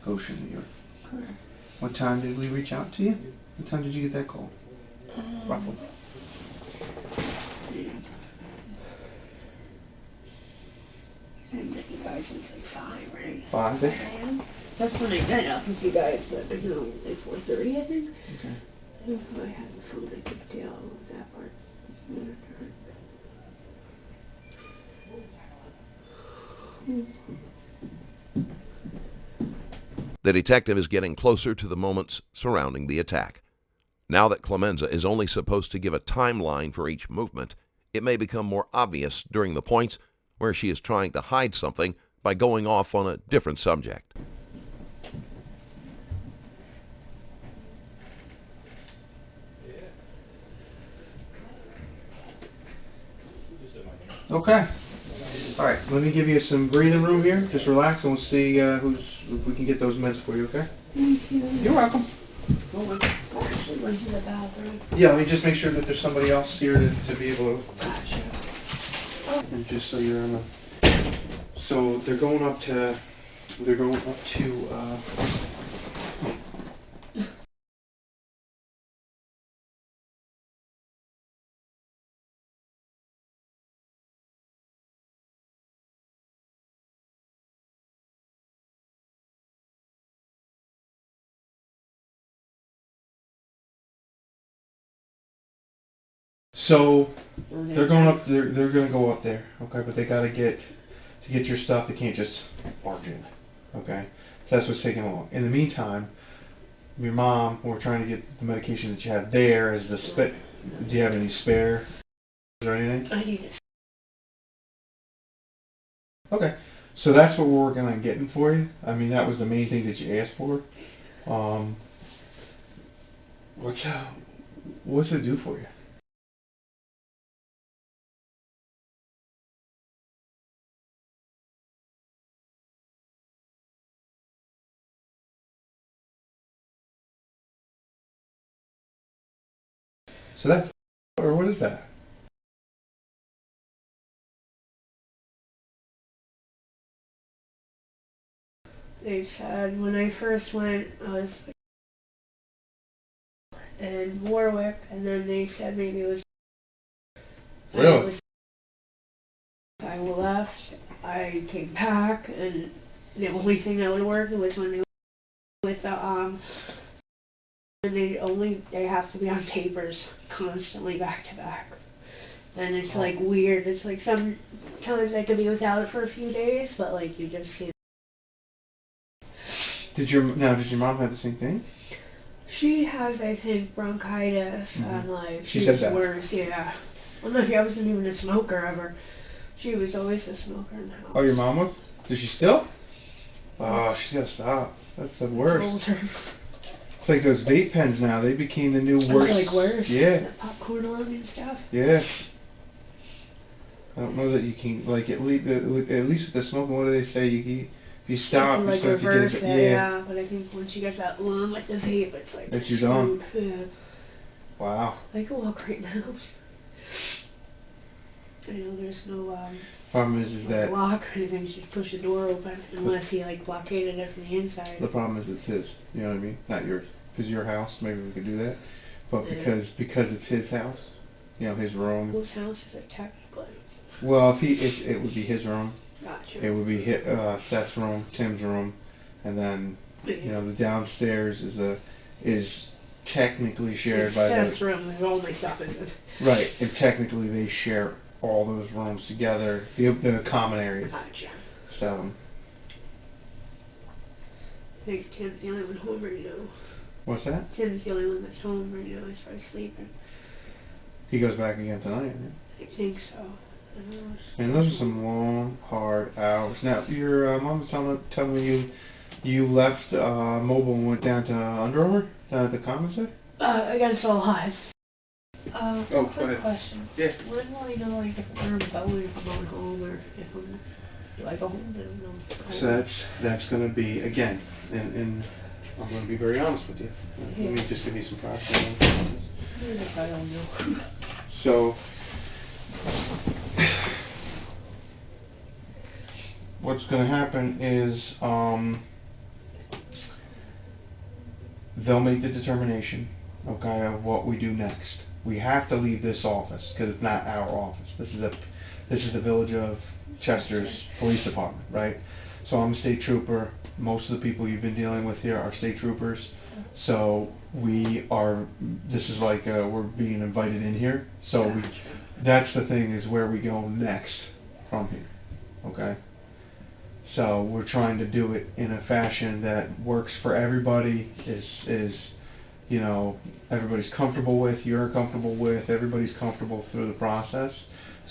Goshen, New York. Correct. What time did we reach out to you? What time did you get that call? Roughly. And that you guys was like 5, right? 5? That's when I met up with you guys, but like 4:30, I think. Okay. If I had the phone, I could tell that part. The detective is getting closer to the moments surrounding the attack. Now that Clemenza is only supposed to give a timeline for each movement, it may become more obvious during the points where she is trying to hide something by going off on a different subject. Okay. All right. Let me give you some breathing room here. Just relax, and we'll see if we can get those meds for you. Okay? Thank you. You're welcome. I actually went to the bathroom. Yeah. Let me just make sure that there's somebody else here to be able to. Gotcha. And just so you're on the. So they're going up to. So they're going up. They're going to go up there. Okay, but they got to get your stuff. They can't just barge in. Okay, so that's what's taking long. In the meantime, your mom, we're trying to get the medication that you have there. Is do you have any spare or anything? I need it. Okay, So that's what we're working on getting for you. I mean, that was the main thing that you asked for. What's it do for you? So that's, or what is that? They said when I first went, I was in Warwick, and then they said maybe it was. Really? I left. I came back, and the only thing that would work was when they with the and they have to be on papers constantly back to back. And it's like weird. It's like sometimes I could be without it for a few days, but like you just can't. Did your mom have the same thing? She has, I think, bronchitis, Mm-hmm. and like She said that. worse. Yeah. Well, no, I wasn't even a smoker ever. She was always a smoker in the house. Oh, your mom was? Does she still? Oh, she's gotta stop. That's the worst. Older. It's like those vape pens now. They became the new worst. Like worse. Yeah. The popcorn on and stuff. Yeah. I don't know that you can, like, at least with the smoking, what do they say? If you stop, You can, like, you're supposed reverse to get it, yeah. But I think once you get that lung with the vape, it's like It's your own. Yeah. Wow. I can walk right now. I know there's no Problem is that lock or anything. You just push the door open unless he like blockaded it from the inside. the problem is it's his. You know what I mean? Not yours. If it's your house, maybe we could do that. But Yeah. because it's his house, you know, his room. Whose house is it technically? Well, it would be his room. Gotcha. It would be Seth's room, Tim's room, and then you know the downstairs is technically shared by Seth's room is all my stuff in it. Right, and technically they share all those rooms together, the common areas. Gotcha. So. I think Tim's the only one home right now. What's that? Tim's the only one that's home right now as far as sleeping. He goes back again tonight, right? I think so. I don't know. And those are some long, hard hours. Now, your mom was telling me you left mobile and went down to Under Armour, the common side? Against all odds. Go Quick ahead. question. Yeah. When will I know like if I'm going, if I'm going home, or if I'm, do I go home? I don't know. So that's going to be, again, and I'm going to be very honest with you. Let me just give you some practical information. I don't know. So, what's going to happen is they'll make the determination, okay, of what we do next. We have to leave this office because it's not our office. This is the Village of Chester's Police Department, right? So I'm a state trooper. Most of the people you've been dealing with here are state troopers. So this is like we're being invited in here. So that's the thing, is where we go next from here, okay? So we're trying to do it in a fashion that works for everybody, is you know, everybody's comfortable with, you're comfortable with, everybody's comfortable through the process.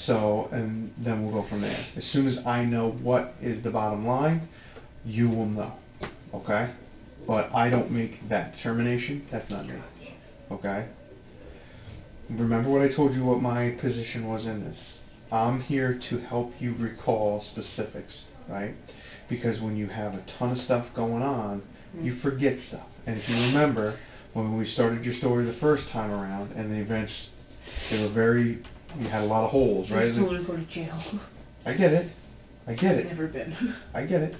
So, and then we'll go from there. As soon as I know what is the bottom line, you will know, okay? But I don't make that determination. That's not me, okay? Remember what I told you, what my position was in this. I'm here to help you recall specifics, right? Because when you have a ton of stuff going on, you forget stuff. And if you remember, when we started your story the first time around, and the events, you had a lot of holes, right? I still want to go to jail. I get it. I've never been. I get it.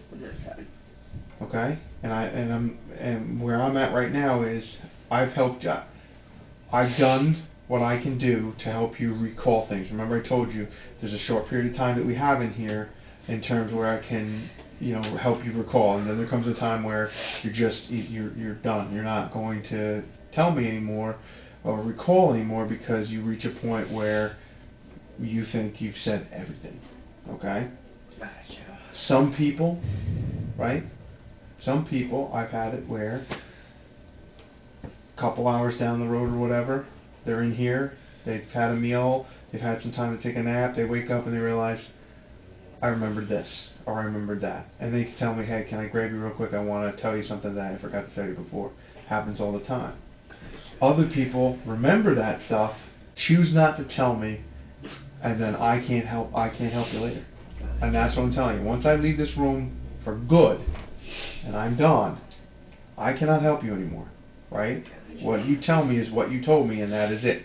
Okay? And where I'm at right now is I've done what I can do to help you recall things. Remember I told you there's a short period of time that we have in here in terms where I can, you know, help you recall, and then there comes a time where you're done. You're not going to tell me anymore or recall anymore because you reach a point where you think you've said everything. Okay? Gotcha. Some people, right? Some people, I've had it where a couple hours down the road or whatever, they're in here, they've had a meal, they've had some time to take a nap, they wake up and they realize, I remembered this. or I remembered that. And they can tell me, hey, can I grab you real quick? I want to tell you something that I forgot to tell you before. Happens all the time. Other people remember that stuff, choose not to tell me, and then I can't help you later. And that's what I'm telling you. Once I leave this room for good, and I'm done, I cannot help you anymore, right? What you tell me is what you told me, and that is it.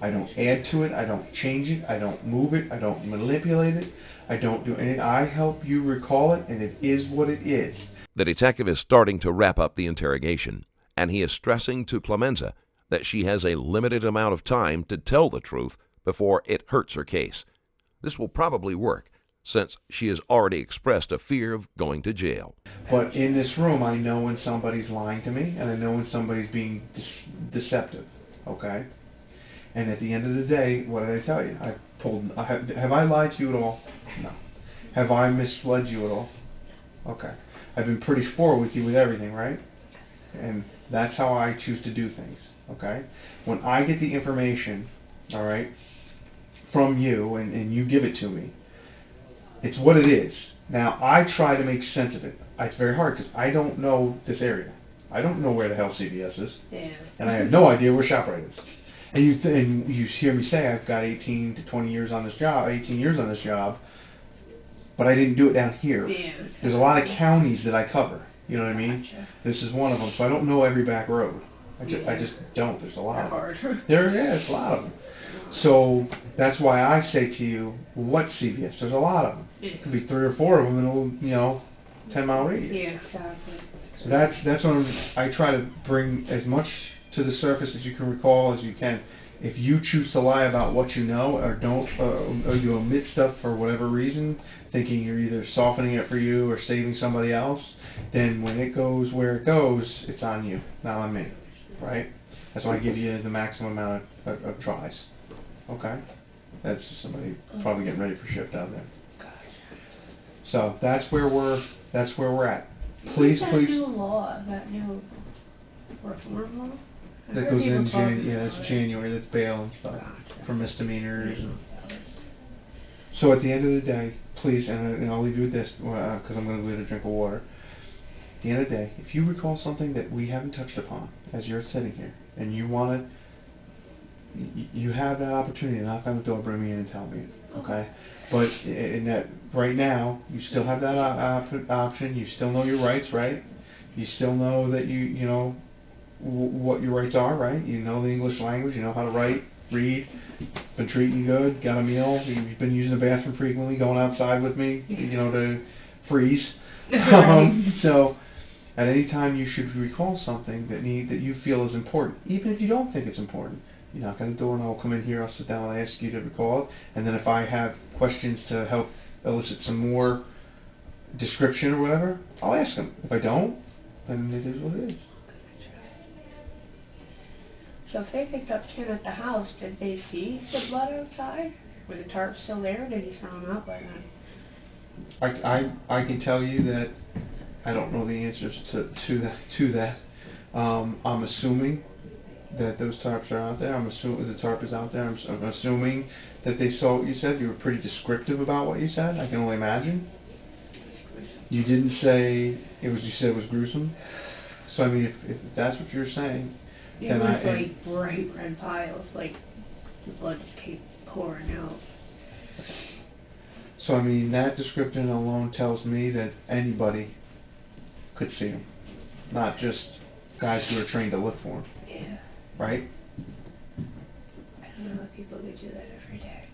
I don't add to it, I don't change it, I don't move it, I don't manipulate it, I don't do anything. I help you recall it, and it is what it is. The detective is starting to wrap up the interrogation, and he is stressing to Clemenza that she has a limited amount of time to tell the truth before it hurts her case. This will probably work, since she has already expressed a fear of going to jail. But in this room, I know when somebody's lying to me, and I know when somebody's being deceptive, okay? And at the end of the day, what did I tell you? Have I lied to you at all? No. Have I misled you at all? Okay. I've been pretty forward with you with everything, right? And that's how I choose to do things, okay? When I get the information, all right, from you, and you give it to me, it's what it is. Now, I try to make sense of it. It's very hard because I don't know this area. I don't know where the hell CVS is. Yeah. And I have no idea where ShopRite is. And you hear me say I've got 18 to 20 years on this job, 18 years on this job, but I didn't do it down here. Yeah. There's a lot of counties that I cover. You know what I mean? Gotcha. This is one of them. So I don't know every back road. I just don't. There's a lot of them. Hard. There's a lot of them. So that's why I say to you, what CVS? There's a lot of them. It could be 3 or 4 of them in a 10-mile radius. Yeah, exactly. So that's what I try to bring as much to the surface as you can recall as you can. If you choose to lie about what you know or don't, or you omit stuff for whatever reason, thinking you're either softening it for you or saving somebody else, then when it goes where it goes, it's on you, not on me, right? That's why I give you the maximum amount of tries. Okay? That's just somebody probably getting ready for shift out there. So that's where we're at. Please. That new law, that new reform law? That goes in it's January. That's bail and stuff for misdemeanors. So at the end of the day, please, and I'll leave you with this because I'm going to go get a drink of water. At the end of the day, if you recall something that we haven't touched upon as you're sitting here, and you want it, you have that opportunity to knock on the door, bring me in, and tell me it. Okay. But in that right now, you still have that option. You still know your rights, right? You still know that you know what your rights are, right? You know the English language. You know how to write, read. Been treating you good. Got a meal. You've been using the bathroom frequently. Going outside with me, to freeze. So at any time you should recall something that you feel is important, even if you don't think it's important. You knock on the door and I'll come in here, I'll sit down and ask you to recall it, and then if I have questions to help elicit some more description or whatever, I'll ask them. If I don't, then it is what it is. So if they picked up Tim at the house, did they see the blood outside? Were the tarps still there, or did he throw them out by then? I can tell you that I don't know the answers to that. I'm assuming that those tarps are out there. I'm assuming the tarp is out there. I'm assuming that they saw what you said. You were pretty descriptive about what you said. I can only imagine. You didn't say it was. You said it was gruesome. So I mean, if that's what you're saying, it was like bright red piles, like the blood just kept pouring out. So I mean, that description alone tells me that anybody could see him, not just guys who are trained to look for him. Yeah. Right? I don't know if people could do that every day.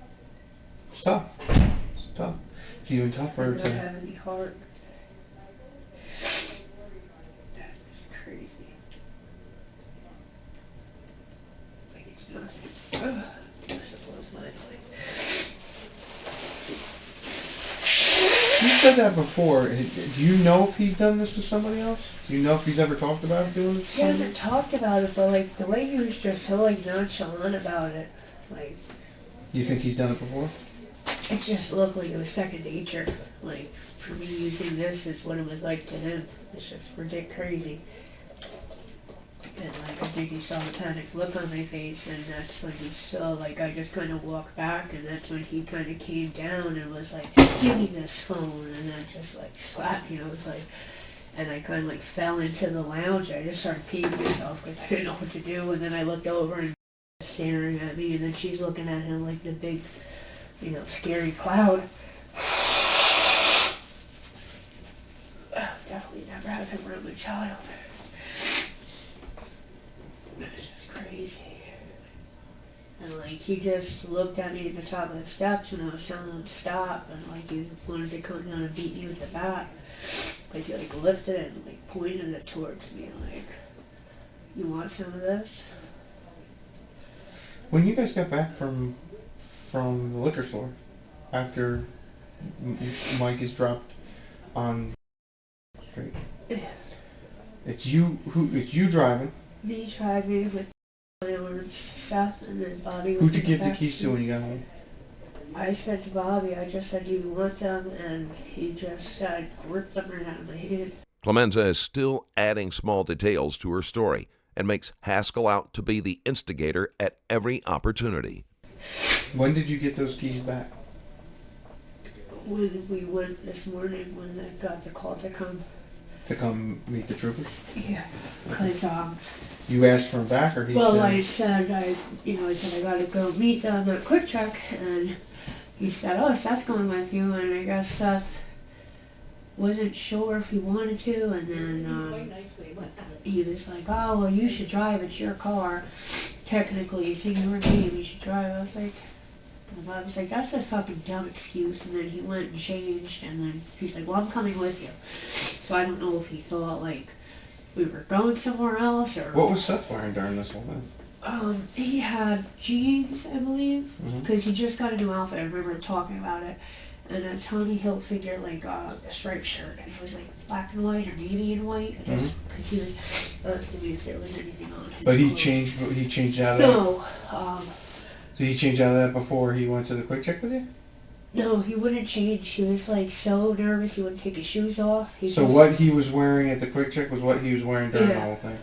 It's tough. It's tough. It's even tougher to have any heart. That's crazy. Like it's nothing. You said that before. Do you know if he's done this to somebody else? Do you know if he's ever talked about doing this? He hasn't talked about it, but like the way he was just so like nonchalant about it, like. You think he's done it before? It just looked like it was second nature. Like for me, using this is what it was like to him. It's just ridiculous, crazy. And like, I think he saw the panicked look on my face, and that's when he saw, like, I just kind of walked back, and that's when he kind of came down and was like, give me this phone, and then just like slapped me. I was like, and I kind of like fell into the lounge. I just started peeing myself because I didn't know what to do, and then I looked over and staring at me, and then she's looking at him like the big, you know, scary cloud. Definitely never have him around my child. It's just crazy. And like, he just looked at me at the top of the steps and I was telling him to stop, and like, he wanted to come down and beat me with the bat. But he like lifted it and like pointed it towards me, like, you want some of this? When you guys got back from the liquor store, after Mike is dropped on street, it's you driving. Me driving with my orange stuff, and then Bobby. Who'd you give the keys to when you got home? I said to Bobby, I just said, do you want them? And he just said, rip them right out of my hand. Clemenza is still adding small details to her story and makes Haskell out to be the instigator at every opportunity. When did you get those keys back? When we went this morning, when I got the call to come. To come meet the troopers? Yeah, because you asked for them back, or he well, said? I said I gotta go meet them at Quick Check, and he said, oh, Seth's going with you, and I guess Seth wasn't sure if he wanted to, and then he was like, oh, well, you should drive, it's your car. Technically, you see your name, you should drive. I was like, that's a fucking dumb excuse. And then he went and changed, and then he's like, well, I'm coming with you. So I don't know if he thought like we were going somewhere else, or what was Seth wearing during this whole thing? He had jeans, I believe, because Mm-hmm. he just got a new outfit. I remember talking about it, and a Tommy Hilfiger like a striped shirt, and it was like black and white or navy and white. I guess because he was asking me if there was anything on his But clothes. he changed out of that? No. So he changed out of that before he went to the Quick Check with you? No, he wouldn't change. He was like so nervous he wouldn't take his shoes off. So what he was wearing at the Quick Check was what he was wearing during the whole thing?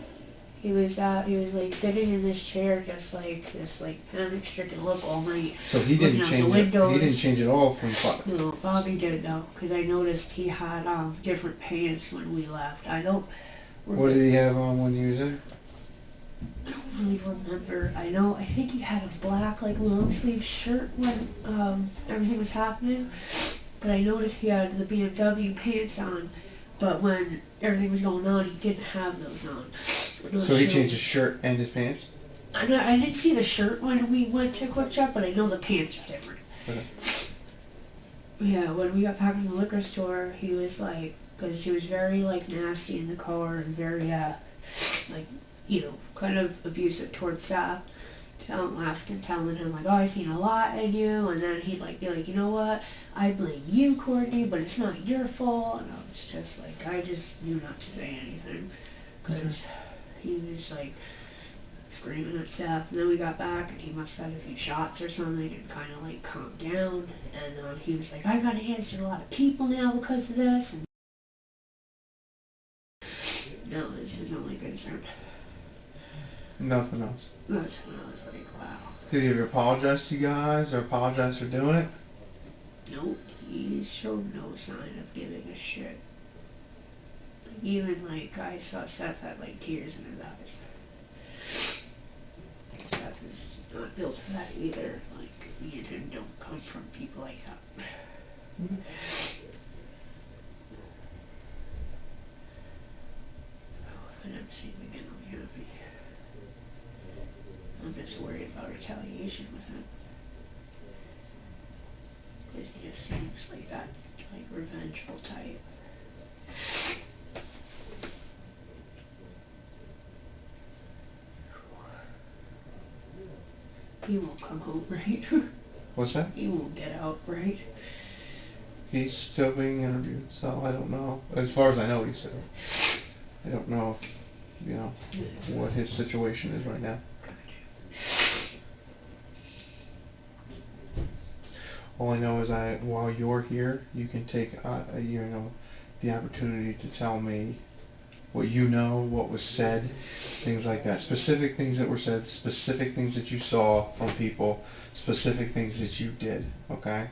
He was like sitting in this chair, just like this like panic-stricken look all night. So he didn't change it. He didn't change it all from fuck. No, Bobby did though, because I noticed he had different pants when we left. I don't. What did he have on when he was there? I don't really remember. I think he had a black like long sleeve shirt when everything was happening. But I noticed he had the BMW pants on. But when everything was going on, he didn't have those on. So he changed his shirt and his pants? I didn't see the shirt when we went to Quick Check, but I know the pants are different. Okay. Yeah, when we got back from the liquor store, he was like, because he was very like nasty in the car and very like, you know, kind of abusive towards Seth. Telling him like, oh, I've seen a lot in you, and then he'd like be like, you know what, I blame you, Courtney, but it's not your fault. And I was just like, I just knew not to say anything, because he was like screaming at Seth. And then we got back, and he must have had a few shots or something, and kind of like calmed down. And he was like, I got to answer a lot of people now because of this. And no, this is only concern. Nothing else. That's when I was like, wow. Did he ever apologize to you guys or apologize for doing it? Nope, he showed no sign of giving a shit. Even like I saw Seth had like tears in his eyes. Seth is not built for that either. Like me and him don't come from people like that. If I never see him again, I'll be happy. I'm just worried about retaliation with him. Because he just seems like that, like, revengeful type. He won't come home, right? What's that? He won't get out, right? He's still being interviewed, so I don't know. As far as I know, he's still. I don't know if, you know, what his situation is right now. All I know is while you're here, you can take, you know, the opportunity to tell me what you know, what was said, things like that. Specific things that were said, specific things that you saw from people, specific things that you did, okay?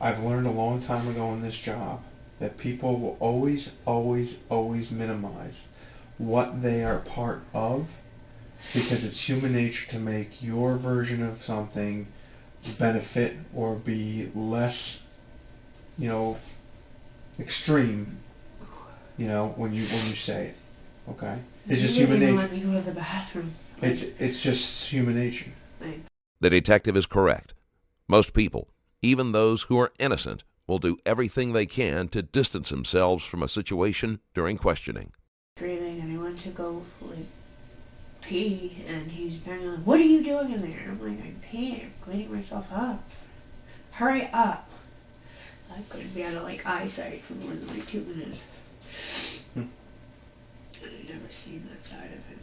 I've learned a long time ago in this job that people will always, always, always minimize what they are part of, because it's human nature to make your version of something benefit or be less, extreme, when you say it. Okay? It's just human nature. Let me go to the bathroom. It's just human nature. Thanks. The detective is correct. Most people, even those who are innocent, will do everything they can to distance themselves from a situation during questioning. Screaming, and I went to go pee, and he's banging on, "What are you doing in there?" I'm like, "I'm peeing, I'm cleaning myself up. Hurry up." I couldn't be out of eyesight for more than 2 minutes. And I'd never seen that side of him.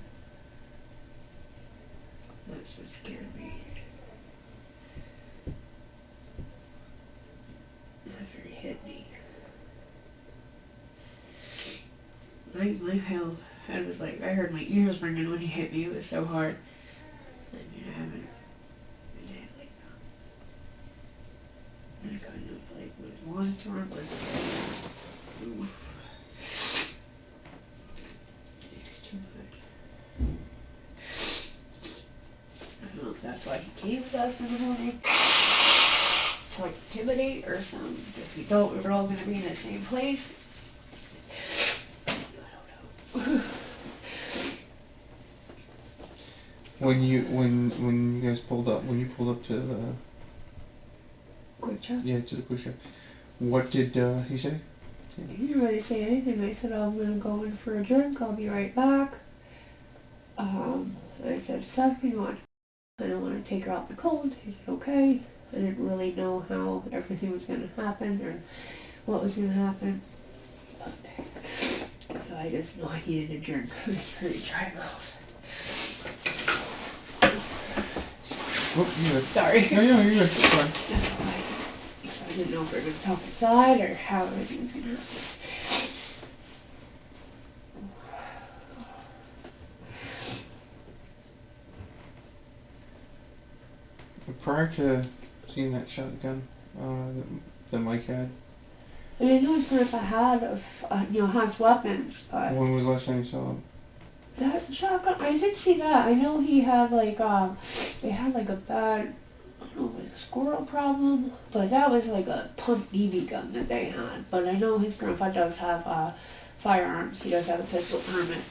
That's what scared me. After he hit me. My head was I heard my ears ringing when he hit me. It was so hard. I mean, I haven't been hit like that. I kind of was once or was oof. It's too much. I don't know if that's why he came with us in the morning. To intimidate or something. If we don't, we're all going to be in the same place. When you guys pulled up to the Quick check? to the quick check, what did he say? He didn't really say anything. I said, I'm going to go in for a drink. I'll be right back. I said, Seth, you want? I don't want to take her out the cold. He said, okay. I didn't really know how everything was going to happen or what was going to happen. So I just know I needed a drink. I was pretty dry mouth. Oh, you're good. Sorry. No, you're good. Sorry. I didn't know if we were going to talk inside or how everything was going to happen. Prior to seeing that shotgun that Mike had, I didn't know his grandpa had, Hunt's weapons, but when was the last time you saw him? that shotgun, I did see that. I know he had they had a bad, I don't know, a squirrel problem, but that was a pump BB gun that they had. But I know his grandpa does have firearms. He does have a pistol permit.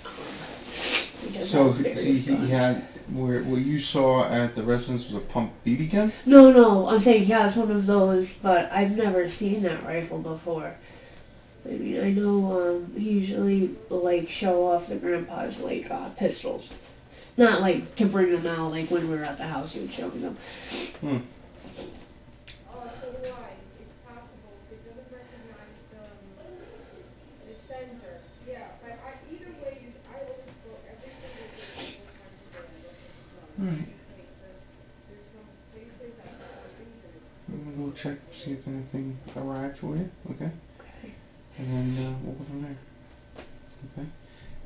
So he had, what you saw at the residence was a pump BB gun? No, I'm saying he has one of those, but I've never seen that rifle before. I mean, I know he usually show off the grandpa's pistols. Not to bring them out when we were at the house he would show me them. Alright. I'm gonna go check, see if anything arrived for you, okay? And then we'll go from there. Okay?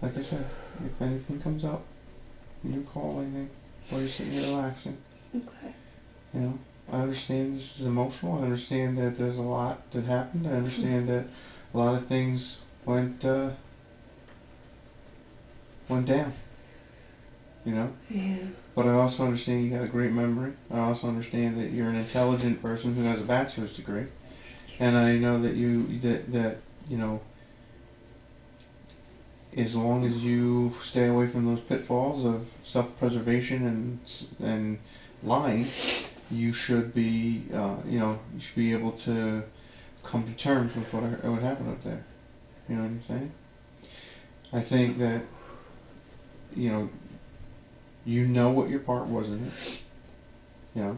Like I said, if anything comes up, you call anything, or you're sitting here relaxing. Okay. I understand this is emotional. I understand that there's a lot that happened. I understand that a lot of things went down. Yeah. But I also understand you got a great memory. I also understand that you're an intelligent person who has a bachelor's degree, and I know that as long as you stay away from those pitfalls of self-preservation and lying, you should be able to come to terms with what happened up there. You know what I'm saying? I think that you know what your part was in it.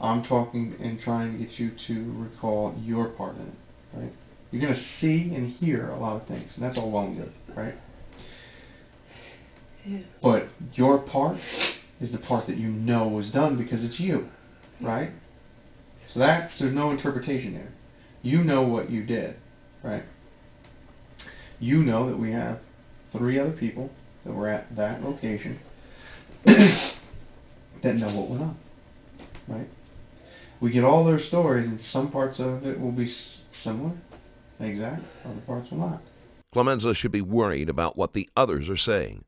I'm talking and trying to get you to recall your part in it, right? You're going to see and hear a lot of things, and that's all well and good, right? Yeah. But your part is the part that you know was done because it's you, right? So there's no interpretation there. You know what you did, right? You know that we have 3 other people that were at that location that know what went on, right? We get all their stories, and some parts of it will be similar, exact, other parts will not. Clemenza should be worried about what the others are saying.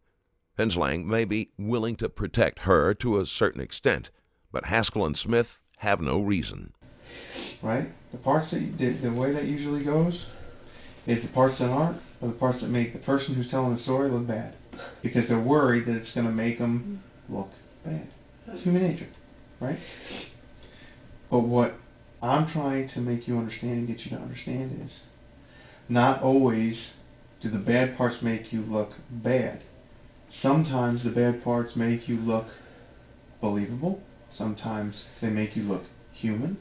Henslang may be willing to protect her to a certain extent, but Haskell and Smith have no reason. Right? The parts that the way that usually goes is the parts that aren't are the parts that make the person who's telling the story look bad, because they're worried that it's going to make them look bad. It's human nature, right? But what I'm trying to make you understand and get you to understand is not always do the bad parts make you look bad. Sometimes the bad parts make you look believable. Sometimes they make you look human.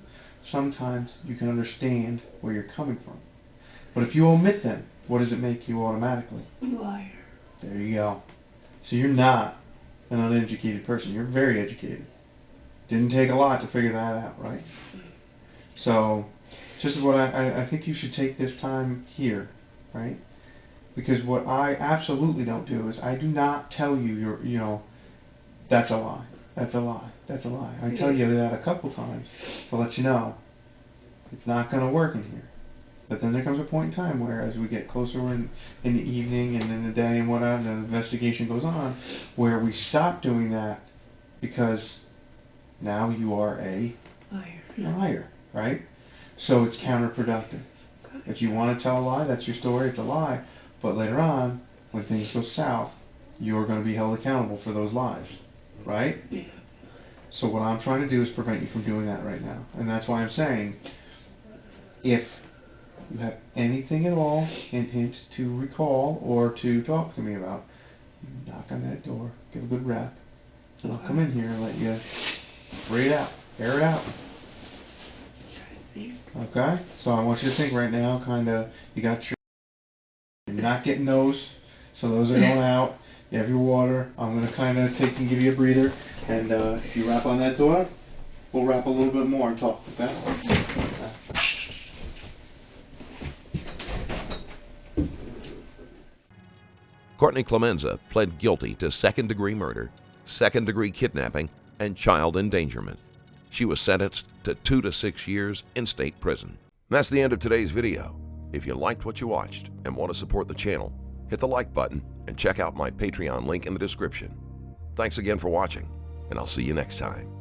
Sometimes you can understand where you're coming from. But if you omit them, what does it make you automatically? Liar. There you go. So you're not an uneducated person. You're very educated. Didn't take a lot to figure that out, right? So, this is what I think you should take this time here, right? Because what I absolutely don't do is I do not tell you that's a lie. That's a lie. That's a lie. I tell you that a couple times to let you know it's not going to work in here. But then there comes a point in time where, as we get closer in the evening and in the day and whatnot, the investigation goes on, where we stop doing that because now you are a liar, right? So it's counterproductive. If you want to tell a lie, that's your story, it's a lie. But later on, when things go south, you're going to be held accountable for those lies, right? Yeah. So what I'm trying to do is prevent you from doing that right now. And that's why I'm saying, if you have anything at all, hint to recall or to talk to me about, you knock on that door, give a good rap, and I'll come in here and let you breathe out, air it out. Okay? So I want you to think right now, you're not getting those, so those are going out. You have your water. I'm going to kind of take and give you a breather, and if you rap on that door, we'll rap a little bit more and talk, okay? Courtney Clemenza pled guilty to second-degree murder, second-degree kidnapping, and child endangerment. She was sentenced to 2 to 6 years in state prison. That's the end of today's video. If you liked what you watched and want to support the channel, hit the like button and check out my Patreon link in the description. Thanks again for watching, and I'll see you next time.